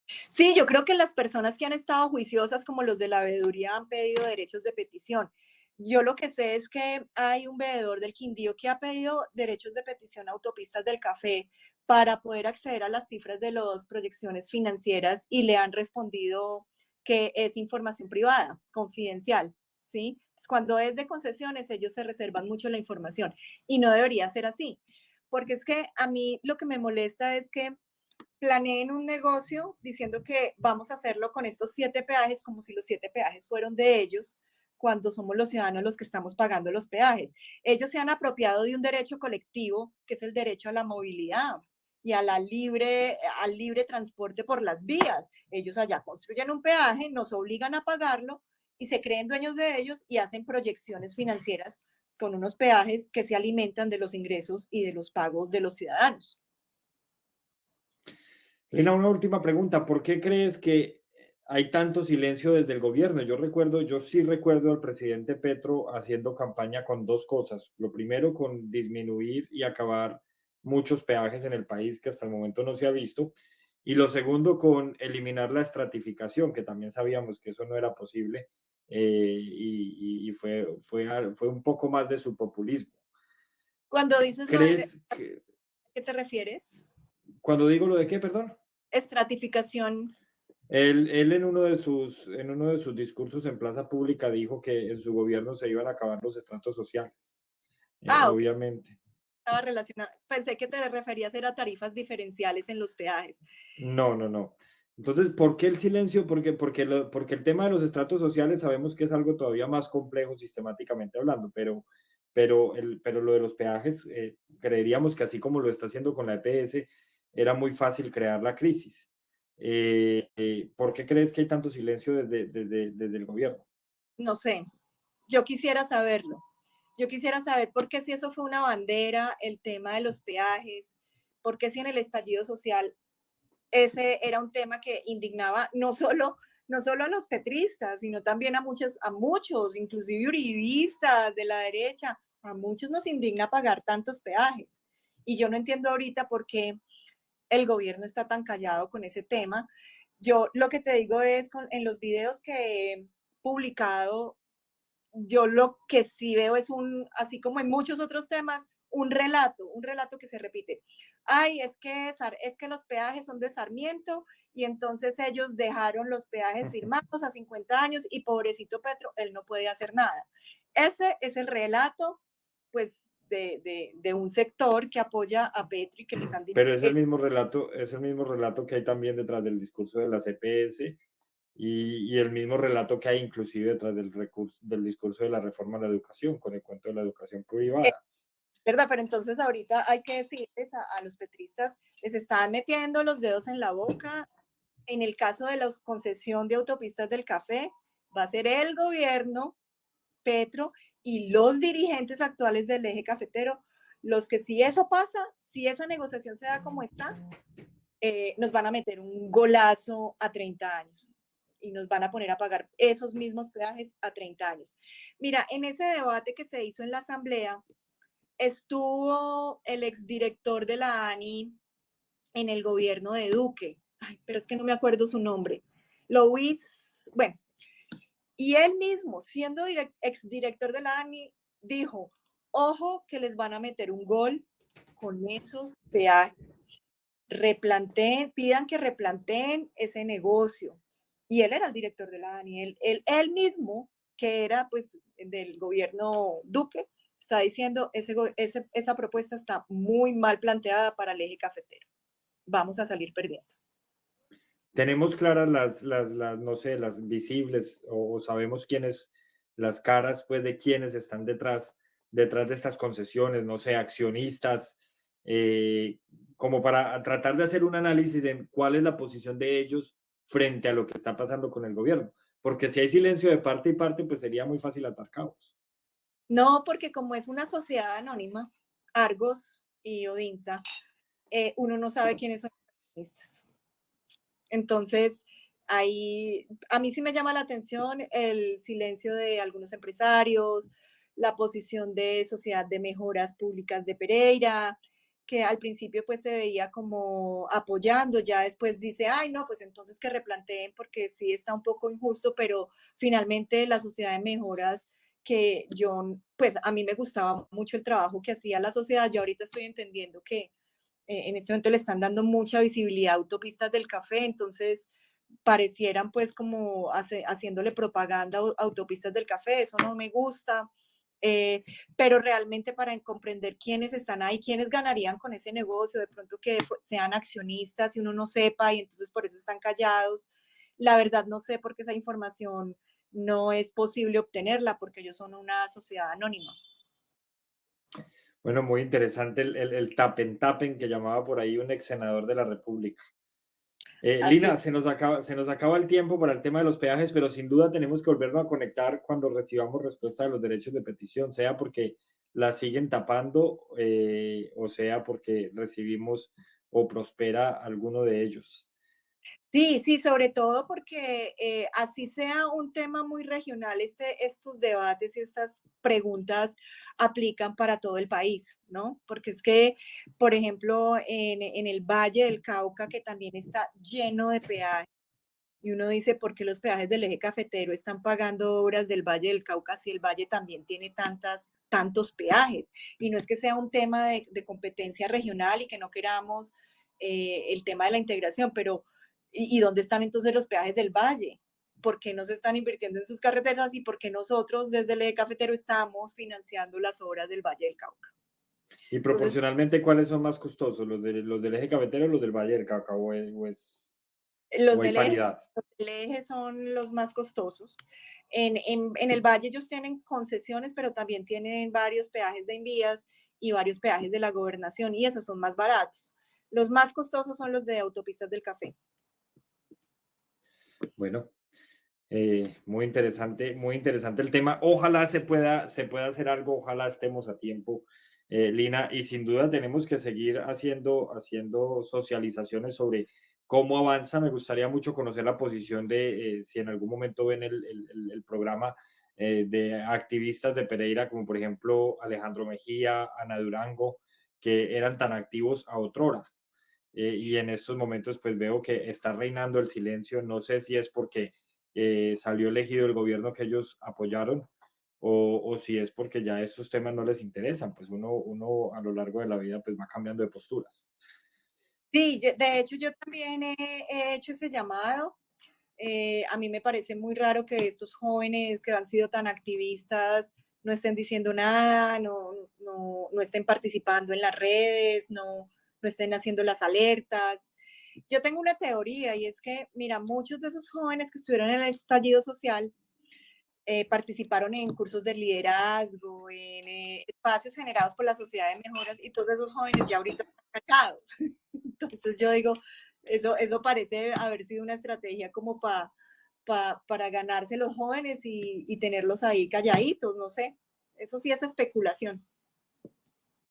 Sí, yo creo que las personas que han estado juiciosas, como los de la veeduría, han pedido derechos de petición. Yo lo que sé es que hay un veedor del Quindío que ha pedido derechos de petición a autopistas del café para poder acceder a las cifras de las proyecciones financieras y le han respondido que es información privada, confidencial, ¿sí? Cuando es de concesiones, ellos se reservan mucho la información y no debería ser así porque es que a mí lo que me molesta es que planeen un negocio diciendo que vamos a hacerlo con estos 7 peajes, como si los 7 peajes fueron de ellos, cuando somos los ciudadanos los que estamos pagando los peajes. Ellos se han apropiado de un derecho colectivo, que es el derecho a la movilidad y a al libre transporte por las vías. Ellos allá construyen un peaje, nos obligan a pagarlo y se creen dueños de ellos y hacen proyecciones financieras con unos peajes que se alimentan de los ingresos y de los pagos de los ciudadanos.
Lina, una última pregunta. ¿Por qué crees que hay tanto silencio desde el gobierno? Yo sí recuerdo al presidente Petro haciendo campaña con dos cosas. Lo primero, con disminuir y acabar muchos peajes en el país que hasta el momento no se ha visto. Y lo segundo, con eliminar la estratificación, que también sabíamos que eso no era posible. Y fue un poco más de su populismo.
Cuando dices lo de,
¿Crees que,
¿a qué te refieres?
cuando digo lo de qué, perdón?
Estratificación.
Él en uno de sus discursos en plaza pública dijo que en su gobierno se iban a acabar los estratos sociales,
Ah, ok,
obviamente.
estaba relacionado. Pensé que te referías a tarifas diferenciales en los peajes.
No, no, no. Entonces, ¿por qué el silencio? Porque el tema de los estratos sociales sabemos que es algo todavía más complejo sistemáticamente hablando, pero lo de los peajes, creeríamos que así como lo está haciendo con la EPS, era muy fácil crear la crisis. ¿Por qué crees que hay tanto silencio desde el gobierno?
No sé, yo quisiera saberlo. Yo quisiera saber por qué si eso fue una bandera, el tema de los peajes, por qué si en el estallido social ese era un tema que indignaba no solo a los petristas, sino también a muchos, inclusive uribistas de la derecha, a muchos nos indigna pagar tantos peajes. Y yo no entiendo ahorita por qué el gobierno está tan callado con ese tema. Yo lo que te digo es, en los videos que he publicado, yo lo que sí veo es así como en muchos otros temas, un relato que se repite. Ay, es que los peajes son de Sarmiento y entonces ellos dejaron los peajes firmados a 50 años y pobrecito Petro, él no puede hacer nada. Ese es el relato, pues, de un sector que apoya a Petro y que les han dicho.
Pero es el mismo relato que hay también detrás del discurso de la CPS y el mismo relato que hay inclusive detrás del discurso de la reforma a la educación, con el cuento de la educación privada.
¿Verdad? Pero entonces ahorita hay que decirles a los petristas, les están metiendo los dedos en la boca. En el caso de la concesión de autopistas del café, va a ser el gobierno, Petro y los dirigentes actuales del eje cafetero los que, si eso pasa, si esa negociación se da como está, nos van a meter un golazo a 30 años y nos van a poner a pagar esos mismos peajes a 30 años. Mira, en ese debate que se hizo en la asamblea, estuvo el exdirector de la ANI en el gobierno de Duque. Ay, pero es que no me acuerdo su nombre. Luis, bueno, y él mismo, siendo exdirector de la ANI, dijo, ojo que les van a meter un gol con esos peajes. Replanteen, pidan que replanteen ese negocio. Y él era el director de la ANI, él mismo, que era pues del gobierno Duque, está diciendo, esa propuesta está muy mal planteada para el eje cafetero. Vamos a salir perdiendo.
Tenemos claras no sé, las visibles o sabemos quiénes, las caras pues de quienes están detrás de estas concesiones, no sé, accionistas, como para tratar de hacer un análisis de cuál es la posición de ellos frente a lo que está pasando con el gobierno. Porque si hay silencio de parte y parte, pues sería muy fácil atar cabos.
No, porque como es una sociedad anónima, Argos y Odinsa, uno no sabe quiénes son los accionistas. Entonces, ahí a mí sí me llama la atención el silencio de algunos empresarios, la posición de Sociedad de Mejoras Públicas de Pereira, que al principio pues se veía como apoyando, ya después dice, ay no, pues entonces que replanteen porque sí está un poco injusto, pero finalmente la Sociedad de Mejoras, que yo, pues a mí me gustaba mucho el trabajo que hacía la sociedad, yo ahorita estoy entendiendo que en este momento le están dando mucha visibilidad a autopistas del café, entonces parecieran pues como haciéndole propaganda a autopistas del café, eso no me gusta. pero realmente para comprender quiénes están ahí, quiénes ganarían con ese negocio, de pronto que sean accionistas y uno no sepa y entonces por eso están callados. La verdad no sé por qué esa información no es posible obtenerla porque ellos son una sociedad anónima.
Bueno, muy interesante el tapen tapen que llamaba por ahí un ex senador de la República.
Así
Lina, se nos acaba el tiempo para el tema de los peajes, pero sin duda tenemos que volvernos a conectar cuando recibamos respuesta de los derechos de petición, sea porque la siguen tapando o sea porque recibimos o prospera alguno de ellos.
Sí, sí, sobre todo porque así sea un tema muy regional, estos debates y estas preguntas aplican para todo el país, ¿no? Porque es que, por ejemplo, en el Valle del Cauca, que también está lleno de peajes, y uno dice, ¿por qué los peajes del eje cafetero están pagando obras del Valle del Cauca si el Valle también tiene tantos peajes? Y no es que sea un tema de competencia regional y que no queramos el tema de la integración, pero ¿y dónde están entonces los peajes del Valle? ¿Por qué no se están invirtiendo en sus carreteras y por qué nosotros desde el eje cafetero estamos financiando las obras del Valle del Cauca?
Y
Entonces,
proporcionalmente, ¿cuáles son más costosos? Los del eje cafetero o los del Valle del Cauca?
Los
¿O hay
del eje,
paridad?
los del eje son los más costosos. En el Valle ellos tienen concesiones, pero también tienen varios peajes de envías y varios peajes de la gobernación, y esos son más baratos. Los más costosos son los de autopistas del café.
Bueno, muy interesante el tema. Ojalá se pueda hacer algo, ojalá estemos a tiempo, Lina, y sin duda tenemos que seguir haciendo socializaciones sobre cómo avanza. Me gustaría mucho conocer la posición de, si en algún momento ven el programa de activistas de Pereira, como por ejemplo Alejandro Mejía, Ana Durango, que eran tan activos a otrora. Y en estos momentos pues veo que está reinando el silencio. No sé si es porque salió elegido el gobierno que ellos apoyaron o si es porque ya estos temas no les interesan, pues uno a lo largo de la vida pues va cambiando de posturas.
Sí, de hecho yo también he hecho ese llamado. A mí me parece muy raro que estos jóvenes que han sido tan activistas no estén diciendo nada, no estén participando en las redes, no estén haciendo las alertas. Yo tengo una teoría y es que, mira, muchos de esos jóvenes que estuvieron en el estallido social participaron en cursos de liderazgo, en espacios generados por la sociedad de mejoras y todos esos jóvenes ya ahorita están callados. Entonces yo digo, eso parece haber sido una estrategia como para ganarse los jóvenes y tenerlos ahí calladitos, no sé. Eso sí es especulación.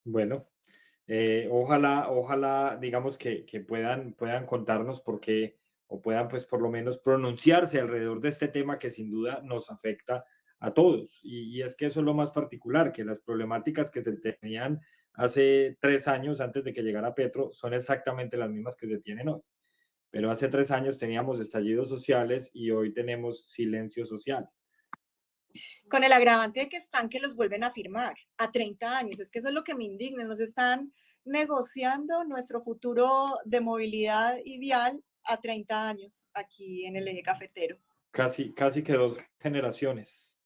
Bueno, ojalá, digamos que puedan contarnos por qué o puedan pues por lo menos pronunciarse alrededor de este tema que sin duda nos afecta a todos. Y es que eso es lo más particular, que las problemáticas que se tenían hace 3 años antes de que llegara Petro son exactamente las mismas que se tienen hoy. Pero hace 3 años teníamos estallidos sociales y hoy tenemos silencio social.
Con el agravante de que están que los vuelven a firmar a 30 años. Es que eso es lo que me indigna. Nos están negociando nuestro futuro de movilidad y vial a 30 años aquí en el eje cafetero.
Casi que 2 generaciones.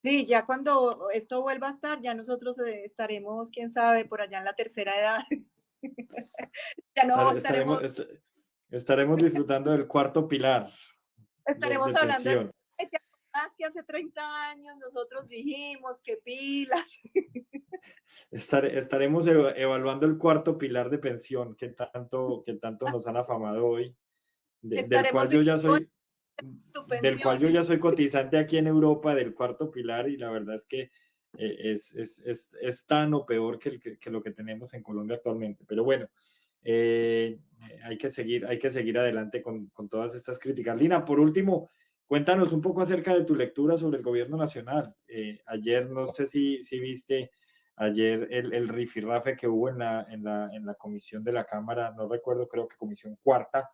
Sí, ya cuando esto vuelva a estar, ya nosotros estaremos, quién sabe, por allá en la tercera edad. Ya no estaremos,
Estaremos disfrutando del cuarto pilar de
estaremos hablando de
pensión.
más que hace 30 años nosotros dijimos que pilas.
Estaremos evaluando el cuarto pilar de pensión que tanto nos han afamado hoy, del
Estaremos
cual yo ya
diciendo
soy,
tu
del cual
pensión.
yo ya soy cotizante aquí en Europa del cuarto pilar y la verdad es que es tan o peor que lo que tenemos en Colombia actualmente. Pero bueno, hay que seguir adelante con todas estas críticas. Lina, por último, cuéntanos un poco acerca de tu lectura sobre el gobierno nacional. Ayer, no sé si viste ayer el rifirrafe que hubo en la comisión de la Cámara, no recuerdo, creo que comisión cuarta,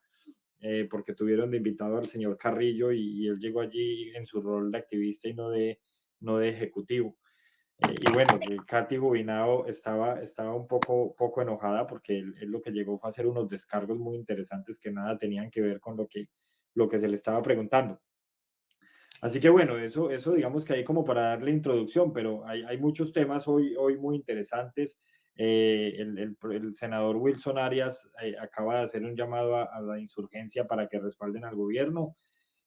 porque tuvieron de invitado al señor Carrillo y él llegó allí en su rol de activista y no de ejecutivo. Y bueno, Katy Gubinao estaba un poco enojada porque él lo que llegó fue a hacer unos descargos muy interesantes que nada tenían que ver con lo que se le estaba preguntando. Así que bueno, eso digamos que hay como para darle introducción, pero hay muchos temas hoy muy interesantes. El senador Wilson Arias acaba de hacer un llamado a la insurgencia para que respalden al gobierno.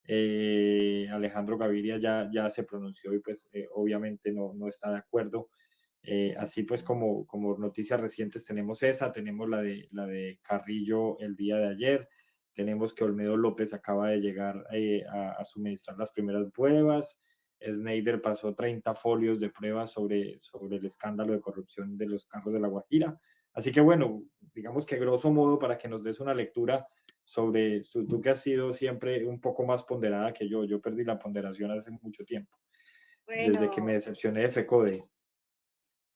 Alejandro Gaviria ya se pronunció y pues obviamente no está de acuerdo. Así pues como noticias recientes tenemos esa, tenemos la de Carrillo el día de ayer, tenemos que Olmedo López acaba de llegar a suministrar las primeras pruebas, Snyder pasó 30 folios de pruebas sobre el escándalo de corrupción de los carros de La Guajira. Así que bueno, digamos que grosso modo para que nos des una lectura sobre tú que has sido siempre un poco más ponderada que yo perdí la ponderación hace mucho tiempo, desde que me
Bueno,
decepcioné de FECODE.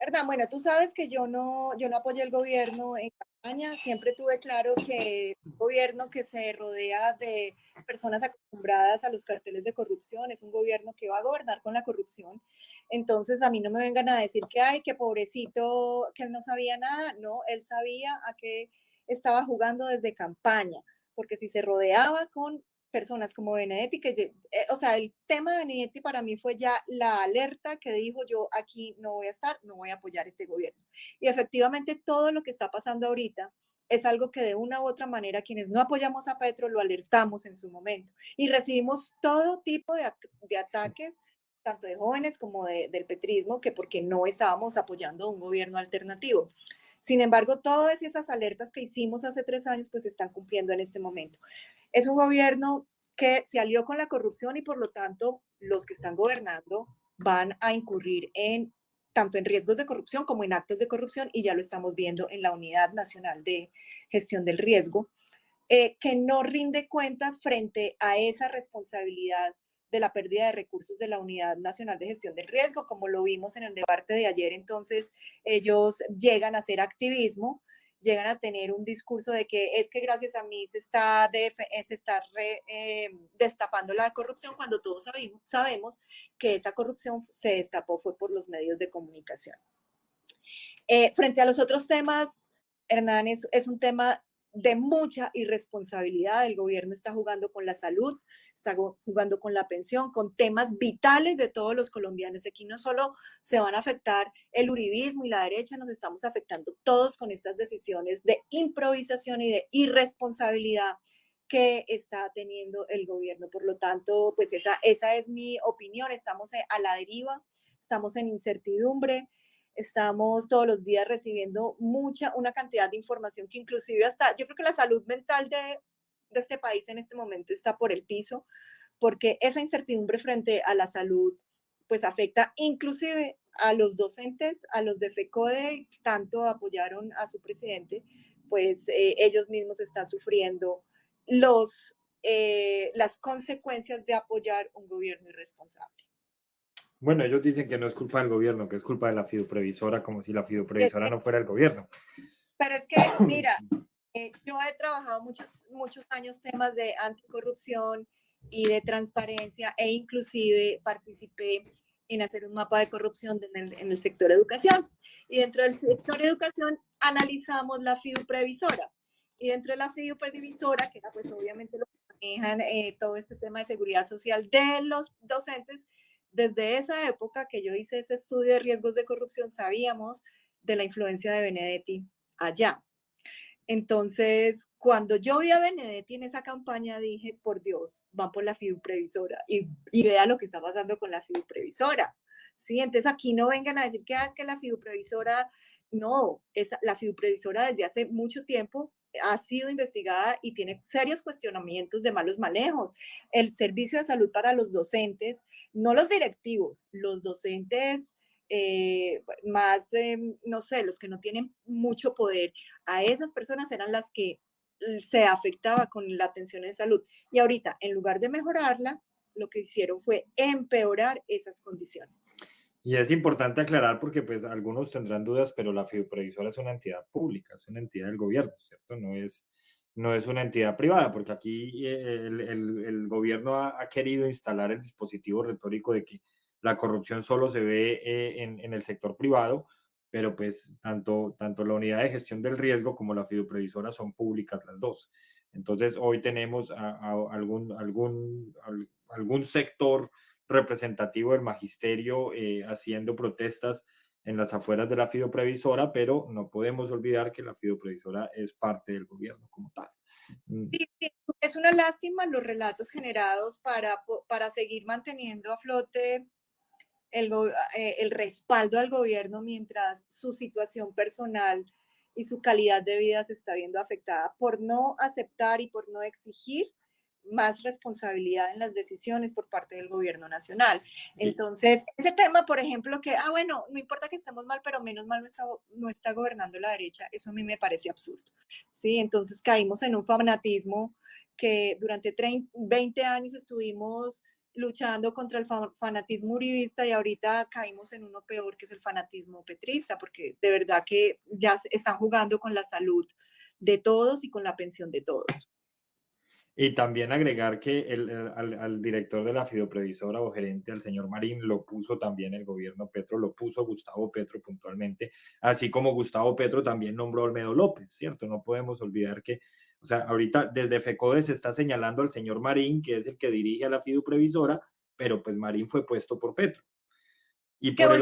¿verdad? Bueno, tú sabes que yo no apoyé el gobierno en campaña, siempre tuve claro que un gobierno que se rodea de personas acostumbradas a los carteles de corrupción es un gobierno que va a gobernar con la corrupción. Entonces, a mí no me vengan a decir que, ay, que pobrecito, que él no sabía nada. No, él sabía a qué estaba jugando desde campaña, porque si se rodeaba con personas como Benedetti, o sea, el tema de Benedetti para mí fue ya la alerta que dijo yo aquí no voy a estar, no voy a apoyar este gobierno. Y efectivamente todo lo que está pasando ahorita es algo que de una u otra manera quienes no apoyamos a Petro lo alertamos en su momento y recibimos todo tipo de ataques tanto de jóvenes como del petrismo, que porque no estábamos apoyando un gobierno alternativo. Sin embargo, todas esas alertas que hicimos hace 3 años, pues se están cumpliendo en este momento. Es un gobierno que se alió con la corrupción y por lo tanto los que están gobernando van a incurrir en tanto en riesgos de corrupción como en actos de corrupción y ya lo estamos viendo en la Unidad Nacional de Gestión del Riesgo, que no rinde cuentas frente a esa responsabilidad de la pérdida de recursos de la Unidad Nacional de Gestión del Riesgo, como lo vimos en el debate de ayer. Entonces, ellos llegan a hacer activismo, llegan a tener un discurso de que es que gracias a mí se está destapando la corrupción, cuando todos sabemos que esa corrupción se destapó fue por los medios de comunicación. Frente a los otros temas, Hernán, es un tema de mucha irresponsabilidad. El gobierno está jugando con la salud, está jugando con la pensión, con temas vitales de todos los colombianos. Aquí no solo se van a afectar el uribismo y la derecha, nos estamos afectando todos con estas decisiones de improvisación y de irresponsabilidad que está teniendo el gobierno. Por lo tanto, pues esa es mi opinión. Estamos a la deriva, estamos en incertidumbre, estamos todos los días recibiendo una cantidad de información que inclusive hasta, yo creo que la salud mental de este país en este momento está por el piso, porque esa incertidumbre frente a la salud pues afecta inclusive a los docentes, a los de FECODE, tanto apoyaron a su presidente, pues ellos mismos están sufriendo las consecuencias de apoyar un gobierno irresponsable.
Bueno, ellos dicen que no es culpa del gobierno, que es culpa de la fiduprevisora, como si la fiduprevisora no fuera el gobierno.
Pero es que, mira, yo he trabajado muchos años temas de anticorrupción y de transparencia e inclusive participé en hacer un mapa de corrupción en el sector educación. Y dentro del sector educación analizamos la fiduprevisora. Y dentro de la fiduprevisora, que era pues obviamente lo que manejan todo este tema de seguridad social de los docentes, desde esa época que yo hice ese estudio de riesgos de corrupción, sabíamos de la influencia de Benedetti allá. Entonces, cuando yo vi a Benedetti en esa campaña, dije, por Dios, van por la fiduprevisora y vea lo que está pasando con la fiduprevisora. Sí, entonces aquí no vengan a decir que es que la fiduprevisora, no, la fiduprevisora desde hace mucho tiempo ha sido investigada y tiene serios cuestionamientos de malos manejos. El servicio de salud para los docentes, no los directivos, los docentes más, no sé, los que no tienen mucho poder, a esas personas eran las que se afectaba con la atención en salud. Y ahorita, en lugar de mejorarla, lo que hicieron fue empeorar esas condiciones.
Y es importante aclarar porque pues algunos tendrán dudas, pero la fiduprevisora es una entidad pública, es una entidad del gobierno, ¿cierto? No es una entidad privada, porque aquí el gobierno ha querido instalar el dispositivo retórico de que la corrupción solo se ve en el sector privado, pero pues tanto la unidad de gestión del riesgo como la fiduprevisora son públicas las dos. Entonces hoy tenemos a algún sector representativo del magisterio haciendo protestas en las afueras de la fidoprevisora, pero no podemos olvidar que la fidoprevisora es parte del gobierno como tal.
Sí, sí, es una lástima los relatos generados para seguir manteniendo a flote el respaldo al gobierno mientras su situación personal y su calidad de vida se está viendo afectada por no aceptar y por no exigir más responsabilidad en las decisiones por parte del gobierno nacional. Entonces, ese tema, por ejemplo, que, bueno, no importa que estemos mal, pero menos mal no está gobernando la derecha, eso a mí me parece absurdo. ¿Sí? Entonces caímos en un fanatismo que durante 20 años estuvimos luchando contra el fanatismo uribista y ahorita caímos en uno peor que es el fanatismo petrista, porque de verdad que ya están jugando con la salud de todos y con la pensión de todos.
Y también agregar que al director de la fidoprevisora o gerente, al señor Marín, lo puso también el gobierno Petro, lo puso Gustavo Petro puntualmente, así como Gustavo Petro también nombró a Olmedo López, ¿cierto? No podemos olvidar que, o sea, ahorita desde FECODE se está señalando al señor Marín, que es el que dirige a la fidoprevisora, pero pues Marín fue puesto por Petro. Y por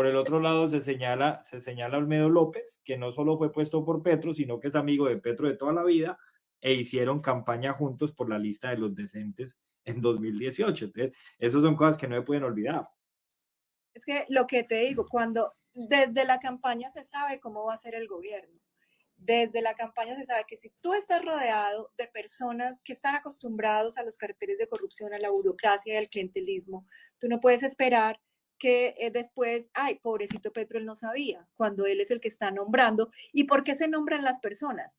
el otro lado se señala a Olmedo López, que no solo fue puesto por Petro, sino que es amigo de Petro de toda la vida, e hicieron campaña juntos por la lista de los decentes en 2018. Entonces, esas son cosas que no se pueden olvidar.
Es que lo que te digo, cuando desde la campaña se sabe cómo va a ser el gobierno. Desde la campaña se sabe que si tú estás rodeado de personas que están acostumbrados a los carteles de corrupción, a la burocracia y al clientelismo, tú no puedes esperar que después, pobrecito Petro, él no sabía, cuando él es el que está nombrando. ¿Y por qué se nombran las personas?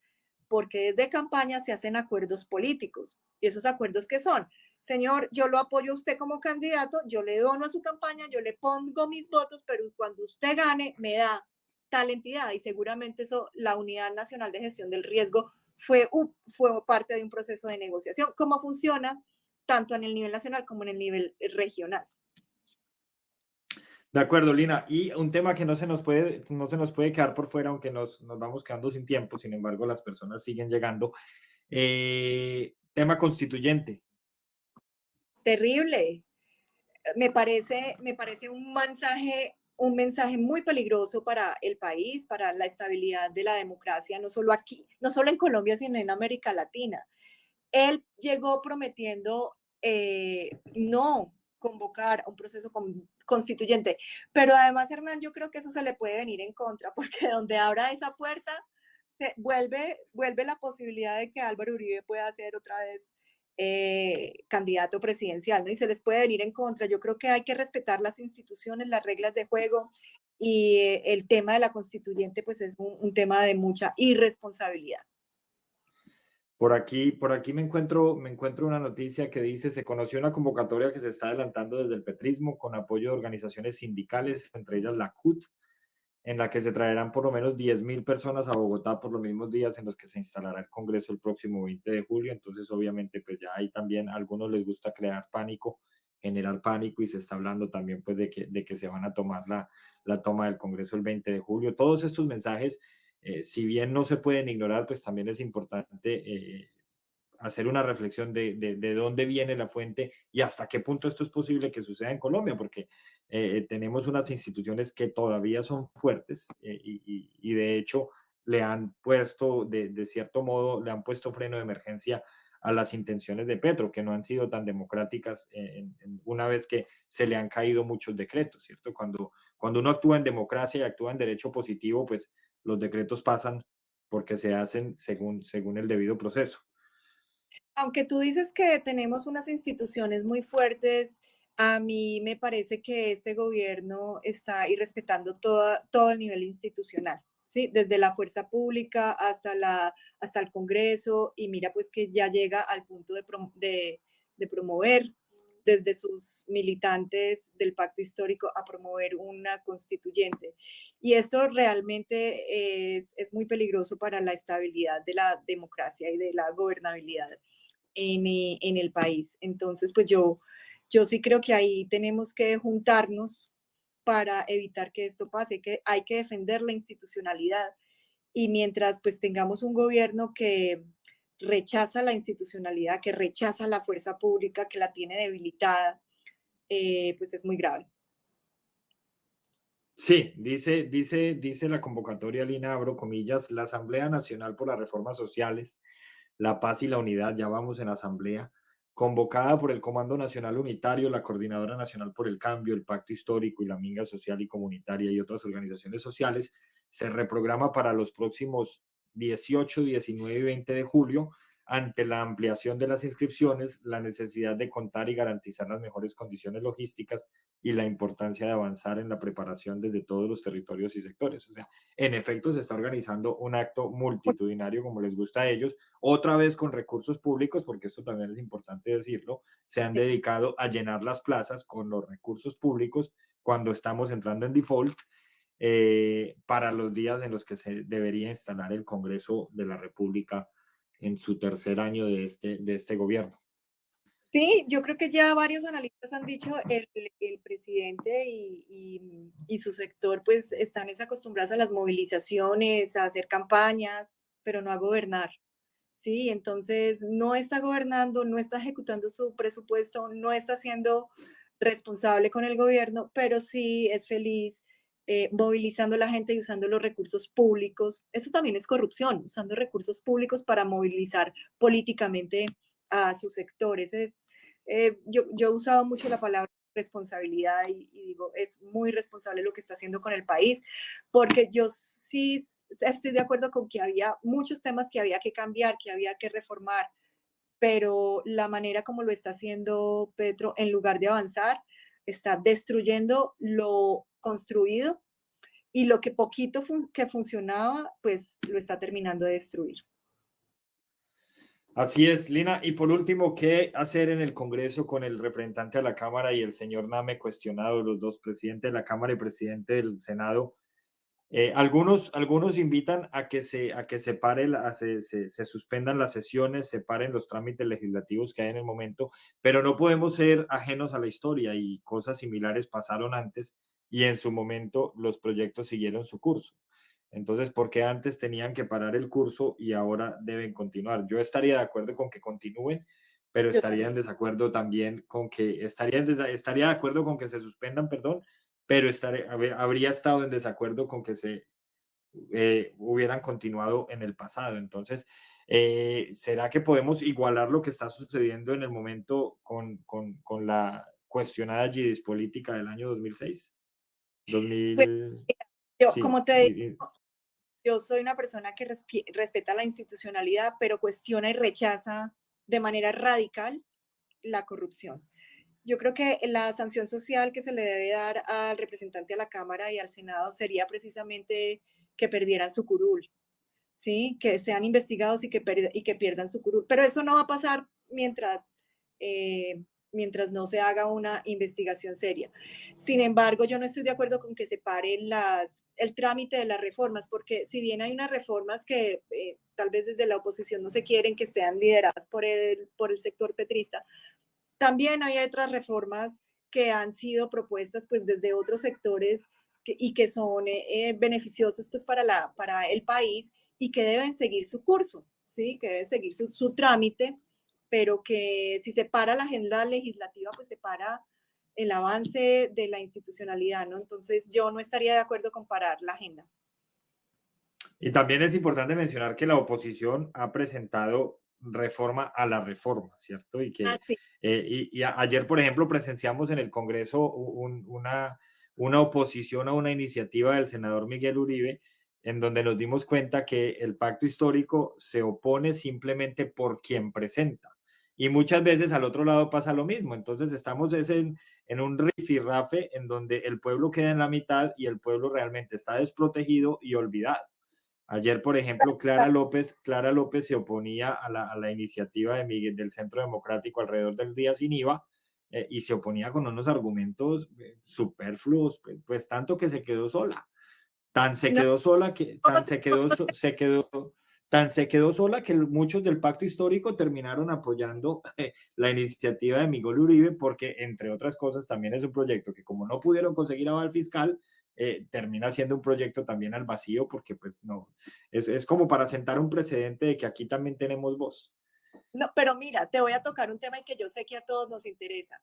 Porque desde campaña se hacen acuerdos políticos. ¿Y esos acuerdos qué son? Señor, yo lo apoyo a usted como candidato, yo le dono a su campaña, yo le pongo mis votos, pero cuando usted gane, me da tal entidad. Y seguramente eso, la Unidad Nacional de Gestión del Riesgo fue parte de un proceso de negociación. ¿Cómo funciona tanto en el nivel nacional como en el nivel regional?
De acuerdo, Lina. Y un tema que no se nos puede quedar por fuera, aunque nos vamos quedando sin tiempo, sin embargo, las personas siguen llegando. Tema constituyente.
Terrible. Me parece un mensaje muy peligroso para el país, para la estabilidad de la democracia, no solo aquí, no solo en Colombia, sino en América Latina. Él llegó prometiendo no convocar a un proceso constituyente, pero además, Hernán, yo creo que eso se le puede venir en contra, porque donde abra esa puerta, se vuelve la posibilidad de que Álvaro Uribe pueda ser otra vez candidato presidencial, ¿no? Y se les puede venir en contra. Yo creo que hay que respetar las instituciones, las reglas de juego, y el tema de la constituyente, pues es un tema de mucha irresponsabilidad.
Por aquí me encuentro una noticia que dice, se conoció una convocatoria que se está adelantando desde el petrismo con apoyo de organizaciones sindicales, entre ellas la CUT, en la que se traerán por lo menos 10.000 personas a Bogotá por los mismos días en los que se instalará el Congreso el próximo 20 de julio. Entonces, obviamente, pues ya ahí también a algunos les gusta crear pánico, generar pánico, y se está hablando también pues de que se van a tomar la toma del Congreso el 20 de julio. Todos estos mensajes, si bien no se pueden ignorar, pues también es importante hacer una reflexión de dónde viene la fuente y hasta qué punto esto es posible que suceda en Colombia, porque tenemos unas instituciones que todavía son fuertes y de hecho le han puesto, de cierto modo, le han puesto freno de emergencia a las intenciones de Petro, que no han sido tan democráticas una vez que se le han caído muchos decretos, ¿cierto? Cuando uno actúa en democracia y actúa en derecho positivo, pues los decretos pasan porque se hacen según el debido proceso.
Aunque tú dices que tenemos unas instituciones muy fuertes, a mí me parece que este gobierno está irrespetando todo el nivel institucional, ¿sí? Desde la fuerza pública hasta el Congreso, y mira pues que ya llega al punto de promover desde sus militantes del pacto histórico a promover una constituyente. Y esto realmente es muy peligroso para la estabilidad de la democracia y de la gobernabilidad en el país. Entonces, pues yo sí creo que ahí tenemos que juntarnos para evitar que esto pase, que hay que defender la institucionalidad. Y mientras pues tengamos un gobierno que rechaza la institucionalidad, que rechaza la fuerza pública, que la tiene debilitada, pues es muy grave.
Sí, dice la convocatoria, Lina, abro comillas, la Asamblea Nacional por las Reformas Sociales, la Paz y la Unidad, ya vamos en asamblea, convocada por el Comando Nacional Unitario, la Coordinadora Nacional por el Cambio, el Pacto Histórico y la Minga Social y Comunitaria y otras organizaciones sociales, se reprograma para los próximos 18, 19 y 20 de julio ante la ampliación de las inscripciones, la necesidad de contar y garantizar las mejores condiciones logísticas y la importancia de avanzar en la preparación desde todos los territorios y sectores. O sea, en efecto, se está organizando un acto multitudinario, como les gusta a ellos, otra vez con recursos públicos, porque esto también es importante decirlo, se han dedicado a llenar las plazas con los recursos públicos cuando estamos entrando en default para los días en los que se debería instalar el Congreso de la República en su tercer año de este gobierno.
Sí, yo creo que ya varios analistas han dicho, el presidente y su sector pues están acostumbrados a las movilizaciones, a hacer campañas, pero no a gobernar. Sí, entonces no está gobernando, no está ejecutando su presupuesto, no está siendo responsable con el gobierno, pero sí es feliz movilizando a la gente y usando los recursos públicos. Eso también es corrupción, usando recursos públicos para movilizar políticamente a sus sectores. Yo he usado mucho la palabra responsabilidad y digo, es muy responsable lo que está haciendo con el país, porque yo sí estoy de acuerdo con que había muchos temas que había que cambiar, que había que reformar, pero la manera como lo está haciendo Petro, en lugar de avanzar, está destruyendo lo construido y lo que poquito que funcionaba, pues lo está terminando de destruir.
Así es, Lina. Y por último, ¿qué hacer en el Congreso con el representante de la Cámara y el señor Name cuestionado, los dos, presidente de la Cámara y presidente del Senado? Algunos invitan a que se suspendan las sesiones, se paren los trámites legislativos que hay en el momento, pero no podemos ser ajenos a la historia y cosas similares pasaron antes y en su momento los proyectos siguieron su curso. Entonces, ¿por qué antes tenían que parar el curso y ahora deben continuar? Yo estaría de acuerdo con que continúen, pero
Yo
estaría en
también.
desacuerdo también con que, estaría de acuerdo con que se suspendan, perdón, pero habría estado en desacuerdo con que se hubieran continuado en el pasado. Entonces, ¿será que podemos igualar lo que está sucediendo en el momento con la cuestionada GIDIS política del año 2006?
Pues
2000,
yo,
sí,
como te digo, yo soy una persona que respeta la institucionalidad, pero cuestiona y rechaza de manera radical la corrupción. Yo creo que la sanción social que se le debe dar al representante de la Cámara y al Senado sería precisamente que perdieran su curul, ¿sí? Que sean investigados y que pierdan su curul. Pero eso no va a pasar eh, mientras no se haga una investigación seria. Sin embargo, yo no estoy de acuerdo con que se paren el trámite de las reformas, porque si bien hay unas reformas que tal vez desde la oposición no se quieren que sean lideradas por el sector petrista, también hay otras reformas que han sido propuestas pues desde otros sectores y que son beneficiosas pues para el país y que deben seguir su curso, ¿sí? Que deben seguir su trámite, pero que si se para la agenda legislativa, pues se para el avance de la institucionalidad, ¿no? Entonces yo no estaría de acuerdo con parar la agenda.
y también es importante mencionar que la oposición ha presentado reforma a la reforma, ¿cierto? Y que
Así,
ayer, por ejemplo, presenciamos en el Congreso una oposición a una iniciativa del senador Miguel Uribe, en donde nos dimos cuenta que el pacto histórico se opone simplemente por quien presenta. Y muchas veces al otro lado pasa lo mismo. Entonces estamos en un rifirrafe en donde el pueblo queda en la mitad y el pueblo realmente está desprotegido y olvidado. Ayer, por ejemplo, Clara López se oponía a la iniciativa de Miguel del Centro Democrático alrededor del día sin IVA y se oponía con unos argumentos superfluos, pues tanto que se quedó sola. Tan se
no,
quedó sola que tan se quedó sola que muchos del pacto histórico terminaron apoyando la iniciativa de Miguel Uribe porque entre otras cosas también es un proyecto que como no pudieron conseguir aval fiscal termina siendo un proyecto también al vacío porque pues no es como para sentar un precedente de que aquí también tenemos voz.
no, pero mira, te voy a tocar un tema que yo sé que a todos nos interesa.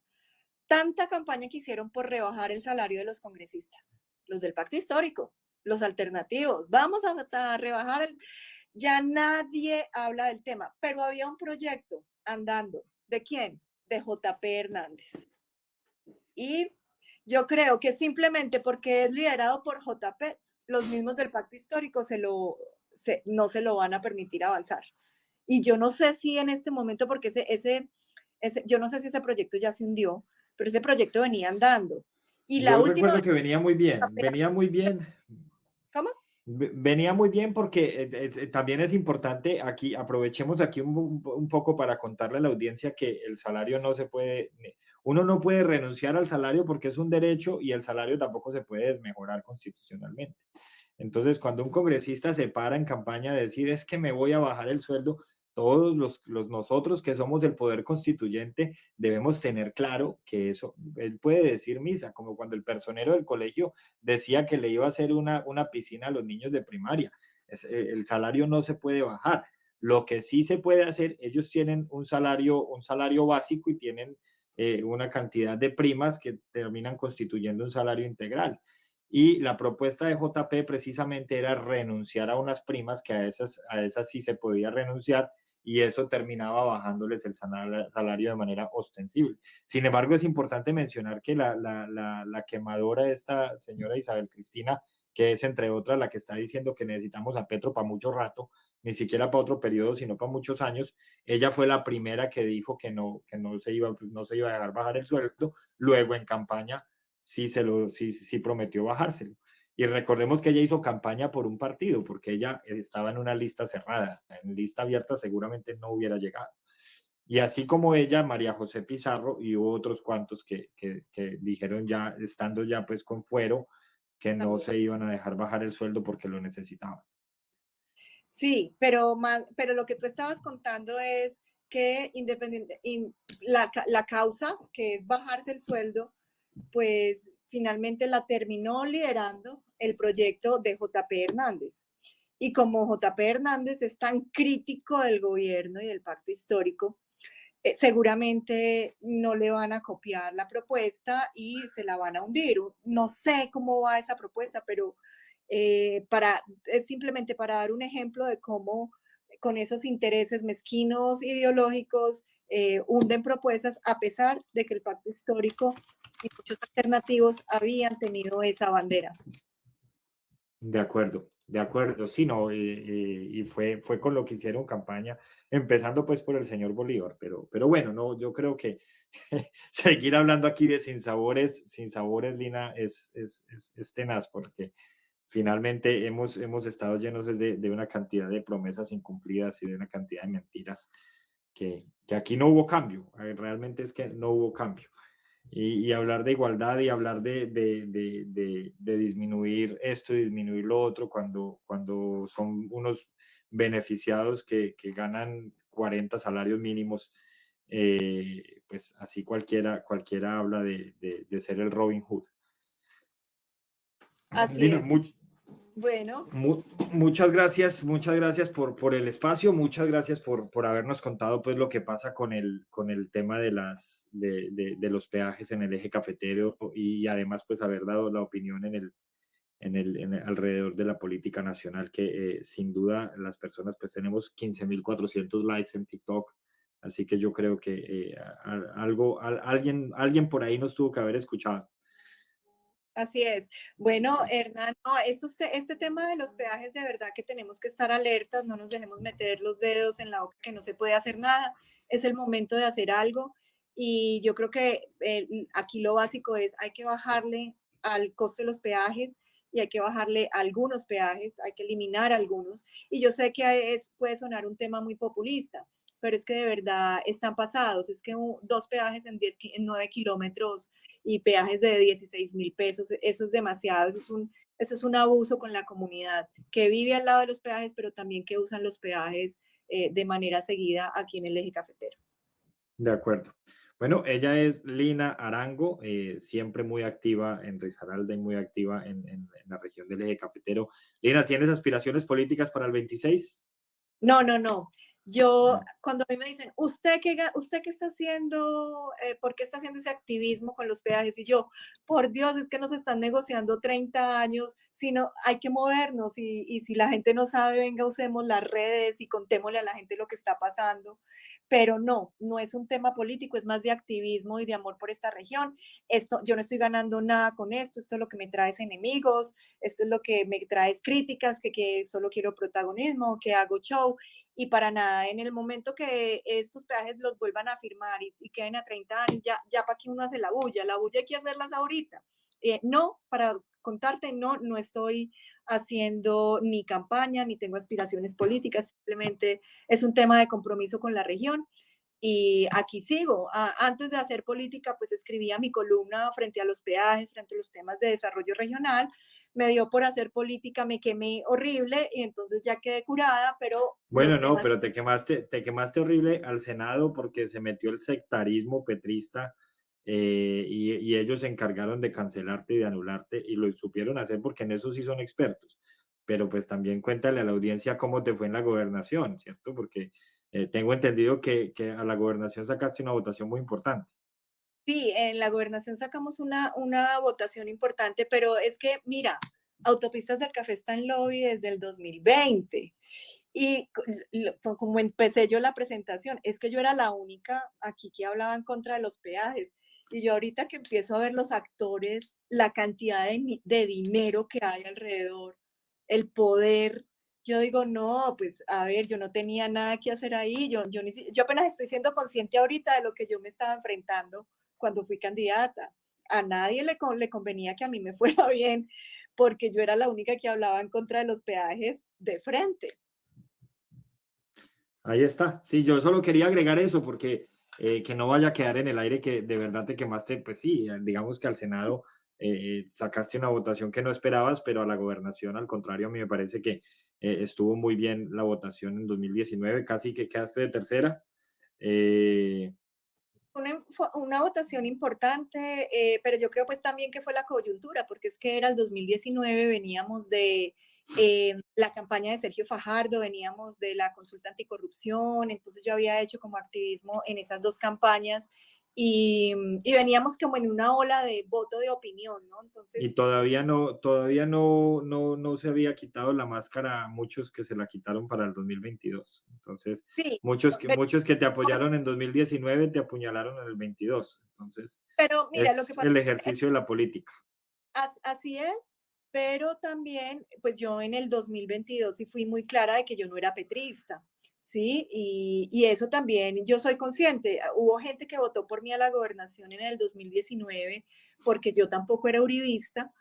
tanta campaña que hicieron por rebajar el salario de los congresistas, los del pacto histórico, los alternativos, vamos a rebajar ya nadie habla del tema, pero había un proyecto andando. ¿De quién? De JP Hernández. Y yo creo que simplemente porque es liderado por JP, los mismos del pacto histórico no se lo van a permitir avanzar. Y yo no sé si en este momento, porque yo no sé si ese proyecto ya se hundió, pero ese proyecto venía andando. Y la
Yo
última
recuerdo
vez,
que venía muy bien.
¿cómo?
Venía muy bien porque también es importante aquí, aprovechemos aquí un poco para contarle a la audiencia que el salario no se puede, uno no puede renunciar al salario porque es un derecho y el salario tampoco se puede desmejorar constitucionalmente. Entonces, cuando un congresista se para en campaña a decir es que me voy a bajar el sueldo, todos nosotros que somos el poder constituyente debemos tener claro que eso, él puede decir misa, como cuando el personero del colegio decía que le iba a hacer una piscina a los niños de primaria. El salario no se puede bajar. Lo que sí se puede hacer, ellos tienen un salario básico y tienen una cantidad de primas que terminan constituyendo un salario integral. Y la propuesta de JP precisamente era renunciar a unas primas que a esas sí se podía renunciar y eso terminaba bajándoles el salario de manera ostensible. Sin embargo, es importante mencionar que la quemadora de esta señora Isabel Cristina, que es entre otras la que está diciendo que necesitamos a Petro para mucho rato, ni siquiera para otro periodo, sino para muchos años, ella fue la primera que dijo que no se iba a dejar bajar el sueldo, luego en campaña sí prometió bajárselo. Y recordemos que ella hizo campaña por un partido, porque ella estaba en una lista cerrada. En lista abierta seguramente no hubiera llegado. Y así como ella, María José Pizarro y otros cuantos que dijeron ya, estando ya pues con fuero, que no
También.
se iban a dejar bajar el sueldo porque lo necesitaban.
Sí, pero lo que tú estabas contando es que la causa, que es bajarse el sueldo, pues finalmente la terminó liderando el proyecto de JP Hernández. Y como JP Hernández es tan crítico del gobierno y del pacto histórico, seguramente no le van a copiar la propuesta y se la van a hundir. No sé cómo va esa propuesta, pero es simplemente para dar un ejemplo de cómo con esos intereses mezquinos ideológicos hunden propuestas a pesar de que el pacto histórico y muchos alternativos habían tenido esa bandera.
De acuerdo, sí, no, y fue con lo que hicieron campaña, empezando pues por el señor Bolívar, pero bueno, no, yo creo que seguir hablando aquí de sin sabores, Lina, es tenaz, porque finalmente hemos estado llenos de una cantidad de promesas incumplidas y de una cantidad de mentiras que aquí no hubo cambio, realmente es que no hubo cambio y hablar de igualdad y hablar de disminuir esto y disminuir lo otro cuando son unos beneficiados que ganan 40 salarios mínimos, pues así cualquiera habla de ser el Robin Hood.
Así
Lina,
es. Bueno,
muchas gracias por el espacio, muchas gracias por habernos contado pues lo que pasa con el tema de los peajes en el eje cafetero y además pues haber dado la opinión alrededor de la política nacional que sin duda las personas pues tenemos 15.400 likes en TikTok, así que yo creo que alguien por ahí nos tuvo que haber escuchado.
así es. Bueno, Hernán, no, este tema de los peajes, de verdad que tenemos que estar alertas, no nos dejemos meter los dedos en la boca que no se puede hacer nada. Es el momento de hacer algo y yo creo que aquí lo básico es hay que bajarle al costo de los peajes y hay que bajarle a algunos peajes, hay que eliminar algunos. Y yo sé que puede sonar un tema muy populista, pero es que de verdad están pasados. Es que dos peajes en 9 kilómetros y peajes de 16.000 pesos, eso es demasiado, eso es un abuso con la comunidad que vive al lado de los peajes, pero también que usan los peajes de manera seguida aquí en el eje cafetero.
De acuerdo. Bueno, ella es Lina Arango, siempre muy activa en Risaralda y muy activa en la región del eje cafetero. Lina, ¿tienes aspiraciones políticas para el 26?
No, no, no. Yo, cuando a mí me dicen, ¿usted qué está haciendo? ¿Por qué está haciendo ese activismo con los peajes? Y yo, por Dios, es que nos están negociando 30 años, si no, hay que movernos y si la gente no sabe, venga, usemos las redes y contémosle a la gente lo que está pasando. Pero no, no es un tema político, es más de activismo y de amor por esta región. Esto, yo no estoy ganando nada con esto es lo que me trae enemigos, esto es lo que me trae críticas, que solo quiero protagonismo, que hago show y para nada, en el momento que estos peajes los vuelvan a firmar y queden a 30 años, ya para que uno hace la bulla hay que hacerlas ahorita. No, para contarte, no, no estoy haciendo ni campaña, ni tengo aspiraciones políticas, simplemente es un tema de compromiso con la región y aquí sigo. Antes de hacer política, pues escribía mi columna frente a los peajes, frente a los temas de desarrollo regional. Me dio por hacer política, me quemé horrible y entonces ya quedé curada, pero
Bueno,
los
no,
temas...
pero te quemaste horrible al Senado porque se metió el sectarismo petrista y ellos se encargaron de cancelarte y de anularte y lo supieron hacer porque en eso sí son expertos. Pero pues también cuéntale a la audiencia cómo te fue en la gobernación, ¿cierto? Porque tengo entendido que a la gobernación sacaste una votación muy importante.
Sí, en la gobernación sacamos una votación importante, pero es que, mira, Autopistas del Café está en lobby desde el 2020. Y como empecé yo la presentación, es que yo era la única aquí que hablaba en contra de los peajes. Y yo ahorita que empiezo a ver los actores, la cantidad de dinero que hay alrededor, el poder, yo digo, no, pues a ver, yo no tenía nada que hacer ahí, yo apenas estoy siendo consciente ahorita de lo que yo me estaba enfrentando cuando fui candidata. A nadie le convenía que a mí me fuera bien, porque yo era la única que hablaba en contra de los peajes de frente.
Ahí está. Sí, yo solo quería agregar eso porque que no vaya a quedar en el aire que de verdad te quemaste. Pues sí, digamos que al Senado sacaste una votación que no esperabas, pero a la gobernación, al contrario, a mí me parece que estuvo muy bien la votación en 2019, casi que quedaste de tercera. Eh,
Fue una votación importante, pero yo creo pues también que fue la coyuntura, porque es que era el 2019, veníamos de la campaña de Sergio Fajardo, veníamos de la consulta anticorrupción, entonces yo había hecho como activismo en esas dos campañas y veníamos como en una ola de voto de opinión, ¿no?
y
Entonces,
todavía no se había quitado la máscara a muchos que se la quitaron para el 2022. Entonces,
sí,
muchos que te apoyaron en 2019 te apuñalaron en el 22. Entonces,
pero mira, lo que
es
pasa
el ejercicio de la política.
así es, pero también, pues yo en el 2022 sí fui muy clara de que yo no era petrista, ¿sí? Y eso también, yo soy consciente, hubo gente que votó por mí a la gobernación en el 2019 porque yo tampoco era uribista,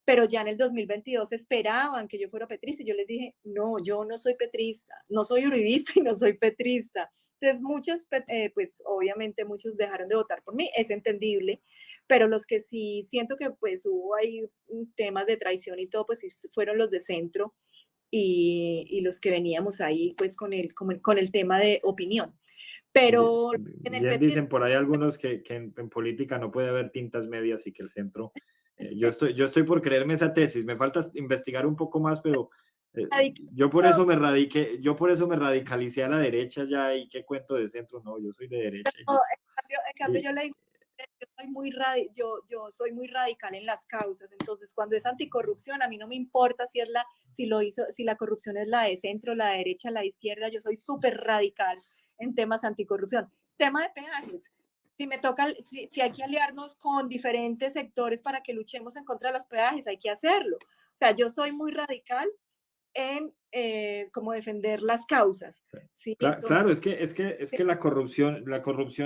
pero ya en el 2022 esperaban que yo fuera petrista y yo les dije, no, yo no soy petrista, no soy uribista y no soy petrista. Entonces muchos, pues obviamente muchos dejaron de votar por mí, es entendible, pero los que sí siento que pues hubo ahí temas de traición y todo, pues sí fueron los de centro y los que veníamos ahí pues con el tema de opinión. Pero en el
Bien
petrismo,
dicen por ahí algunos que en política no puede haber tintas medias y que el centro, yo estoy por creerme esa tesis, me falta investigar un poco más, pero yo por eso me radicalicé a la derecha ya y qué cuento de centro, no, yo soy de derecha
en cambio yo le digo, yo soy muy radical en las causas, entonces cuando es anticorrupción, a mí no me importa si la corrupción es la de centro, la de derecha, la de izquierda, yo soy súper radical en temas anticorrupción. Tema de peajes, si me toca, si hay que aliarnos con diferentes sectores para que luchemos en contra de los peajes, hay que hacerlo. O sea, yo soy muy radical en cómo defender las causas, ¿sí? Entonces,
Claro, es que la corrupción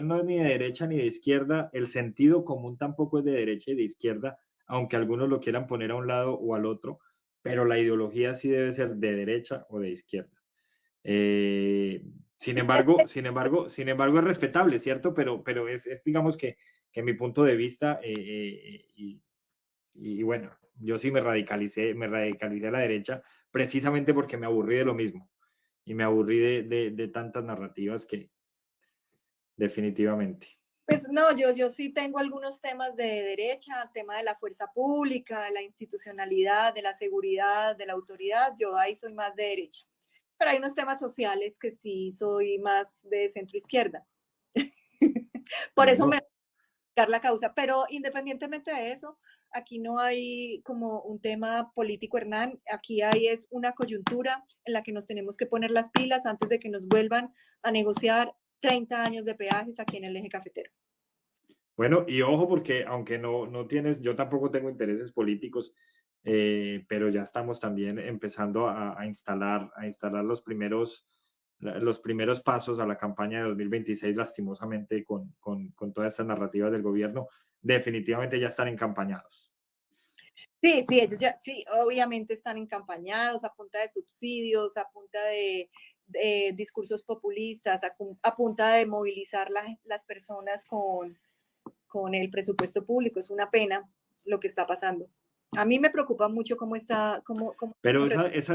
no es ni de derecha ni de izquierda, el sentido común tampoco es de derecha y de izquierda, aunque algunos lo quieran poner a un lado o al otro, pero la ideología sí debe ser de derecha o de izquierda. Eh, sin embargo, es respetable, ¿cierto? Pero digamos que mi punto de vista, y bueno, yo sí me radicalicé a la derecha precisamente porque me aburrí de lo mismo y me aburrí de tantas narrativas que definitivamente.
pues no, yo sí tengo algunos temas de derecha, el tema de la fuerza pública, de la institucionalidad, de la seguridad, de la autoridad, yo ahí soy más de derecha. pero hay unos temas sociales que sí soy más de centro izquierda. Por eso me
Bueno,
dar la causa, pero independientemente de eso, aquí no hay como un tema político, Hernán, aquí hay es una coyuntura en la que nos tenemos que poner las pilas antes de que nos vuelvan a negociar 30 años de peajes aquí en el eje cafetero.
bueno, y ojo porque aunque no tienes, yo tampoco tengo intereses políticos, pero ya estamos también empezando a instalar los primeros pasos a la campaña de 2026, lastimosamente, con todas estas narrativas del gobierno, definitivamente ya están encampañados.
Sí, sí, ellos ya, sí, obviamente están encampañados a punta de subsidios, a punta de discursos populistas, a punta de movilizar las personas con el presupuesto público. Es una pena lo que está pasando. A mí me preocupa mucho cómo está,
Pero esa es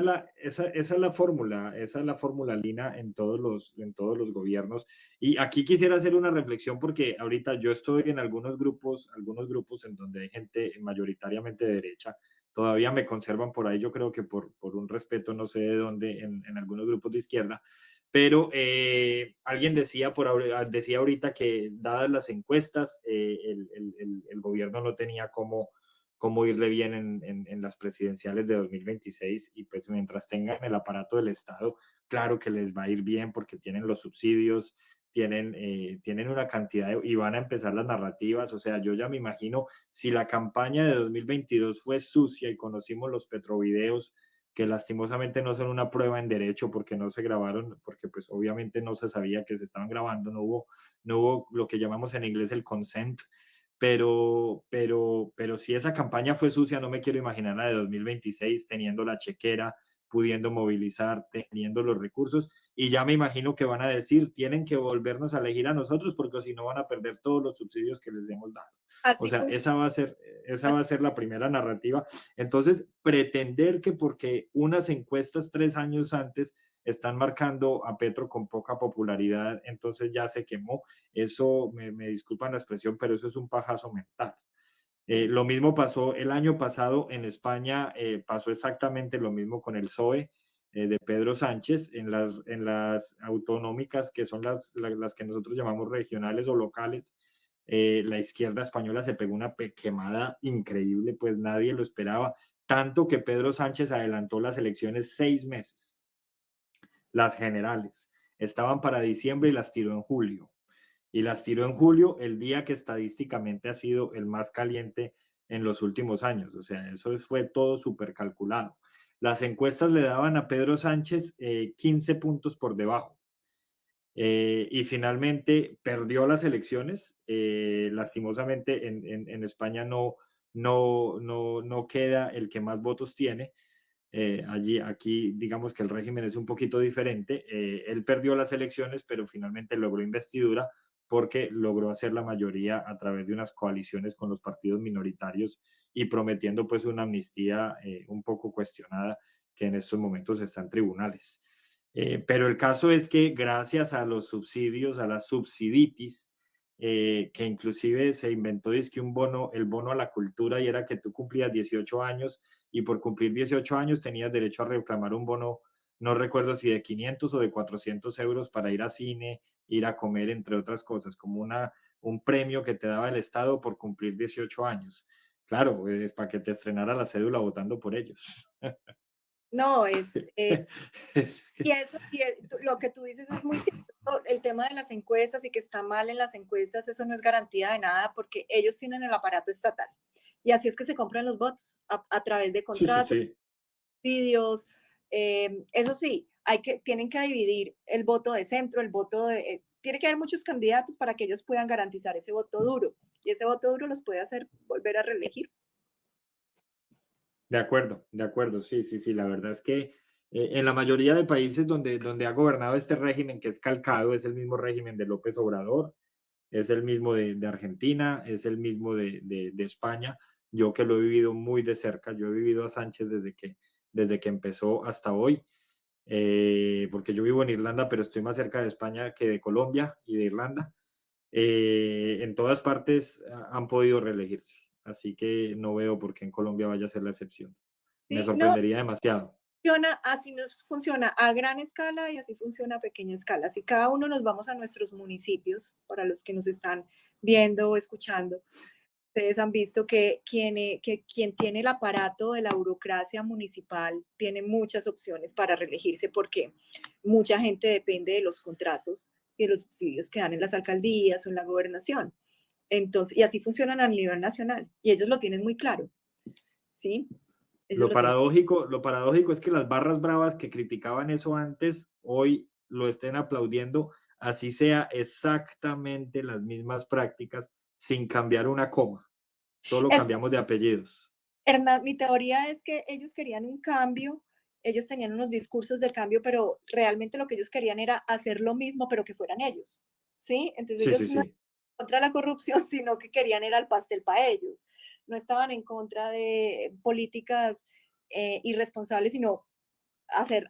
la fórmula, esa es la fórmula, Lina, en todos los gobiernos. Y aquí quisiera hacer una reflexión porque ahorita yo estoy en algunos grupos en donde hay gente mayoritariamente de derecha, todavía me conservan por ahí, yo creo que por un respeto, no sé de dónde, en algunos grupos de izquierda, pero alguien decía ahorita que dadas las encuestas, el gobierno no tenía cómo irle bien en las presidenciales de 2026 y pues mientras tengan el aparato del Estado, claro que les va a ir bien porque tienen los subsidios, tienen una cantidad y van a empezar las narrativas, o sea, yo ya me imagino si la campaña de 2022 fue sucia y conocimos los petrovideos que lastimosamente no son una prueba en derecho porque no se grabaron, porque pues obviamente no se sabía que se estaban grabando, no hubo lo que llamamos en inglés el consent, pero si esa campaña fue sucia, no me quiero imaginar la de 2026, teniendo la chequera, pudiendo movilizar, teniendo los recursos, y ya me imagino que van a decir, tienen que volvernos a elegir a nosotros, porque si no van a perder todos los subsidios que les hemos dado. O
así
sea,
funciona.
esa va a ser la primera narrativa. Entonces, pretender que porque unas encuestas 3 años antes están marcando a Petro con poca popularidad, entonces ya se quemó. Eso, me disculpan la expresión, pero eso es un pajazo mental. Lo mismo pasó el año pasado en España, pasó exactamente lo mismo con el PSOE de Pedro Sánchez en las autonómicas, que son las que nosotros llamamos regionales o locales. La izquierda española se pegó una quemada increíble, pues nadie lo esperaba, tanto que Pedro Sánchez adelantó las elecciones 6 meses, las generales. Estaban para diciembre y las tiró en julio y las tiró en julio, el día que estadísticamente ha sido el más caliente en los últimos años. O sea, eso fue todo súper calculado. Las encuestas le daban a Pedro Sánchez 15 puntos por debajo. Y finalmente perdió las elecciones. Lastimosamente en España no queda el que más votos tiene. Aquí digamos que el régimen es un poquito diferente. Él perdió las elecciones, pero finalmente logró investidura porque logró hacer la mayoría a través de unas coaliciones con los partidos minoritarios y prometiendo pues una amnistía un poco cuestionada que en estos momentos está en tribunales. Pero el caso es que gracias a los subsidios, a la subsiditis, que inclusive se inventó que el bono a la cultura, y era que tú cumplías 18 años y por cumplir 18 años tenías derecho a reclamar un bono, no recuerdo si de 500 o de 400 euros para ir a cine, ir a comer, entre otras cosas, como un premio que te daba el Estado por cumplir 18 años. Claro, para que te estrenara la cédula votando por ellos.
No,
Es
y eso, lo que tú dices es muy cierto. El tema de las encuestas y que está mal en las encuestas, eso no es garantía de nada porque ellos tienen el aparato estatal. Y así es que se compran los votos a través de
sí, sí,
contratos,
sí.
subsidios. Eso sí, tienen que dividir el voto de centro, tiene que haber muchos candidatos para que ellos puedan garantizar ese voto duro. Y ese voto duro los puede hacer volver a reelegir.
De acuerdo, sí, sí, sí, la verdad es que en la mayoría de países donde ha gobernado este régimen que es calcado, es el mismo régimen de López Obrador, es el mismo de Argentina, es el mismo de España. Yo que lo he vivido muy de cerca, yo he vivido a Sánchez desde que empezó hasta hoy, porque yo vivo en Irlanda, pero estoy más cerca de España que de Colombia y de Irlanda. En todas partes han podido reelegirse, así que no veo por qué en Colombia vaya a ser la excepción. Me
Sí, no,
sorprendería demasiado.
Así nos funciona a gran escala y así funciona a pequeña escala. Si cada uno nos vamos a nuestros municipios, para los que nos están viendo o escuchando, ustedes han visto que quien tiene el aparato de la burocracia municipal tiene muchas opciones para reelegirse porque mucha gente depende de los contratos y de los subsidios que dan en las alcaldías o en la gobernación. Entonces, y así funcionan a nivel nacional y ellos lo tienen muy claro, ¿sí? Ellos lo tienen.
Lo paradójico es que las barras bravas que criticaban eso antes, hoy lo estén aplaudiendo, así sea exactamente las mismas prácticas, sin cambiar una coma. Solo cambiamos de apellidos.
Hernán, mi teoría es que ellos querían un cambio, ellos tenían unos discursos de cambio, pero realmente lo que ellos querían era hacer lo mismo, pero que fueran ellos, ¿sí? Entonces
Sí, sí,
ellos no
sí.
estaban contra la corrupción, sino que querían era el pastel para ellos. No estaban en contra de políticas irresponsables, sino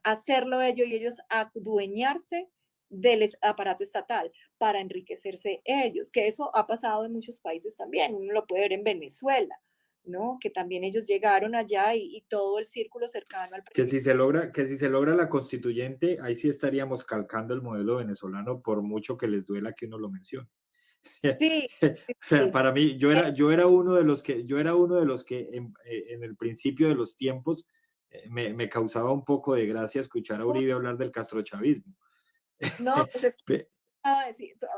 hacerlo ellos y ellos adueñarse del aparato estatal para enriquecerse ellos, que eso ha pasado en muchos países también, uno lo puede ver en Venezuela, ¿no? Que también ellos llegaron allá y todo el círculo cercano al
Que
presidente.
si se logra la constituyente, ahí sí estaríamos calcando el modelo venezolano, por mucho que les duela que uno lo mencione.
Sí, sí,
O sea,
sí.
para mí, yo era uno de los que, en el principio de los tiempos me causaba un poco de gracia escuchar a Uribe hablar del castrochavismo.
No, pues es que,
Pe-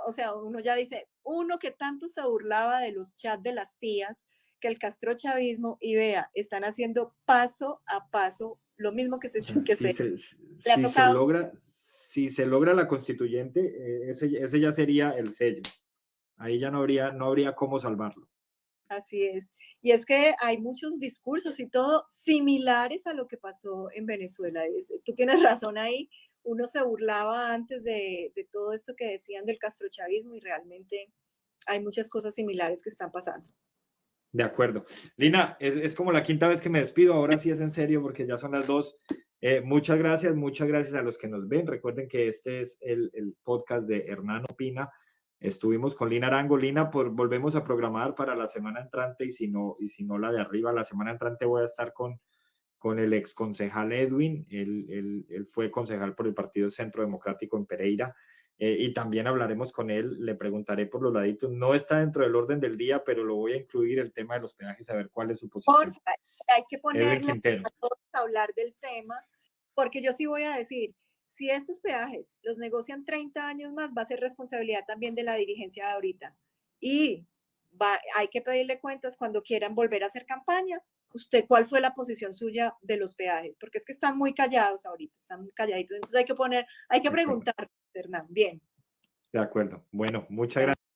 o sea, uno ya dice, uno que tanto se burlaba de los chats de las tías, que el castrochavismo, y vea, están haciendo paso a paso lo mismo que
o sea,
que se le ha
si se
tocado.
logra, si se logra la constituyente, ese ya sería el sello. Ahí ya no habría cómo salvarlo.
Así es. Y es que hay muchos discursos y todo similares a lo que pasó en Venezuela. Tú tienes razón ahí. Uno se burlaba antes de todo esto que decían del castrochavismo y realmente hay muchas cosas similares que están pasando.
De acuerdo. Lina, es como la quinta vez que me despido, ahora sí es en serio porque ya son las 2. Muchas gracias a los que nos ven. Recuerden que este es el podcast de Hernán Opina. Estuvimos con Lina Arango. Lina, volvemos a programar para la semana entrante y si no la de arriba, la semana entrante voy a estar con el ex concejal Edwin. Él fue concejal por el Partido Centro Democrático en Pereira. Y también hablaremos con él, le preguntaré por los laditos. No está dentro del orden del día, pero lo voy a incluir el tema de los peajes, a ver cuál es su posición.
Porfa, hay que
Edwin
ponerle
Quintero.
a todos a hablar del tema, porque yo sí voy a decir, si estos peajes los negocian 30 años más, va a ser responsabilidad también de la dirigencia de ahorita. Y hay que pedirle cuentas cuando quieran volver a hacer campaña. ¿Usted cuál fue la posición suya de los peajes? Porque es que están muy callados ahorita, están muy calladitos. Entonces hay que
De acuerdo.
preguntar, Hernán. Bien.
De acuerdo. Bueno, muchas
Bueno.
gracias.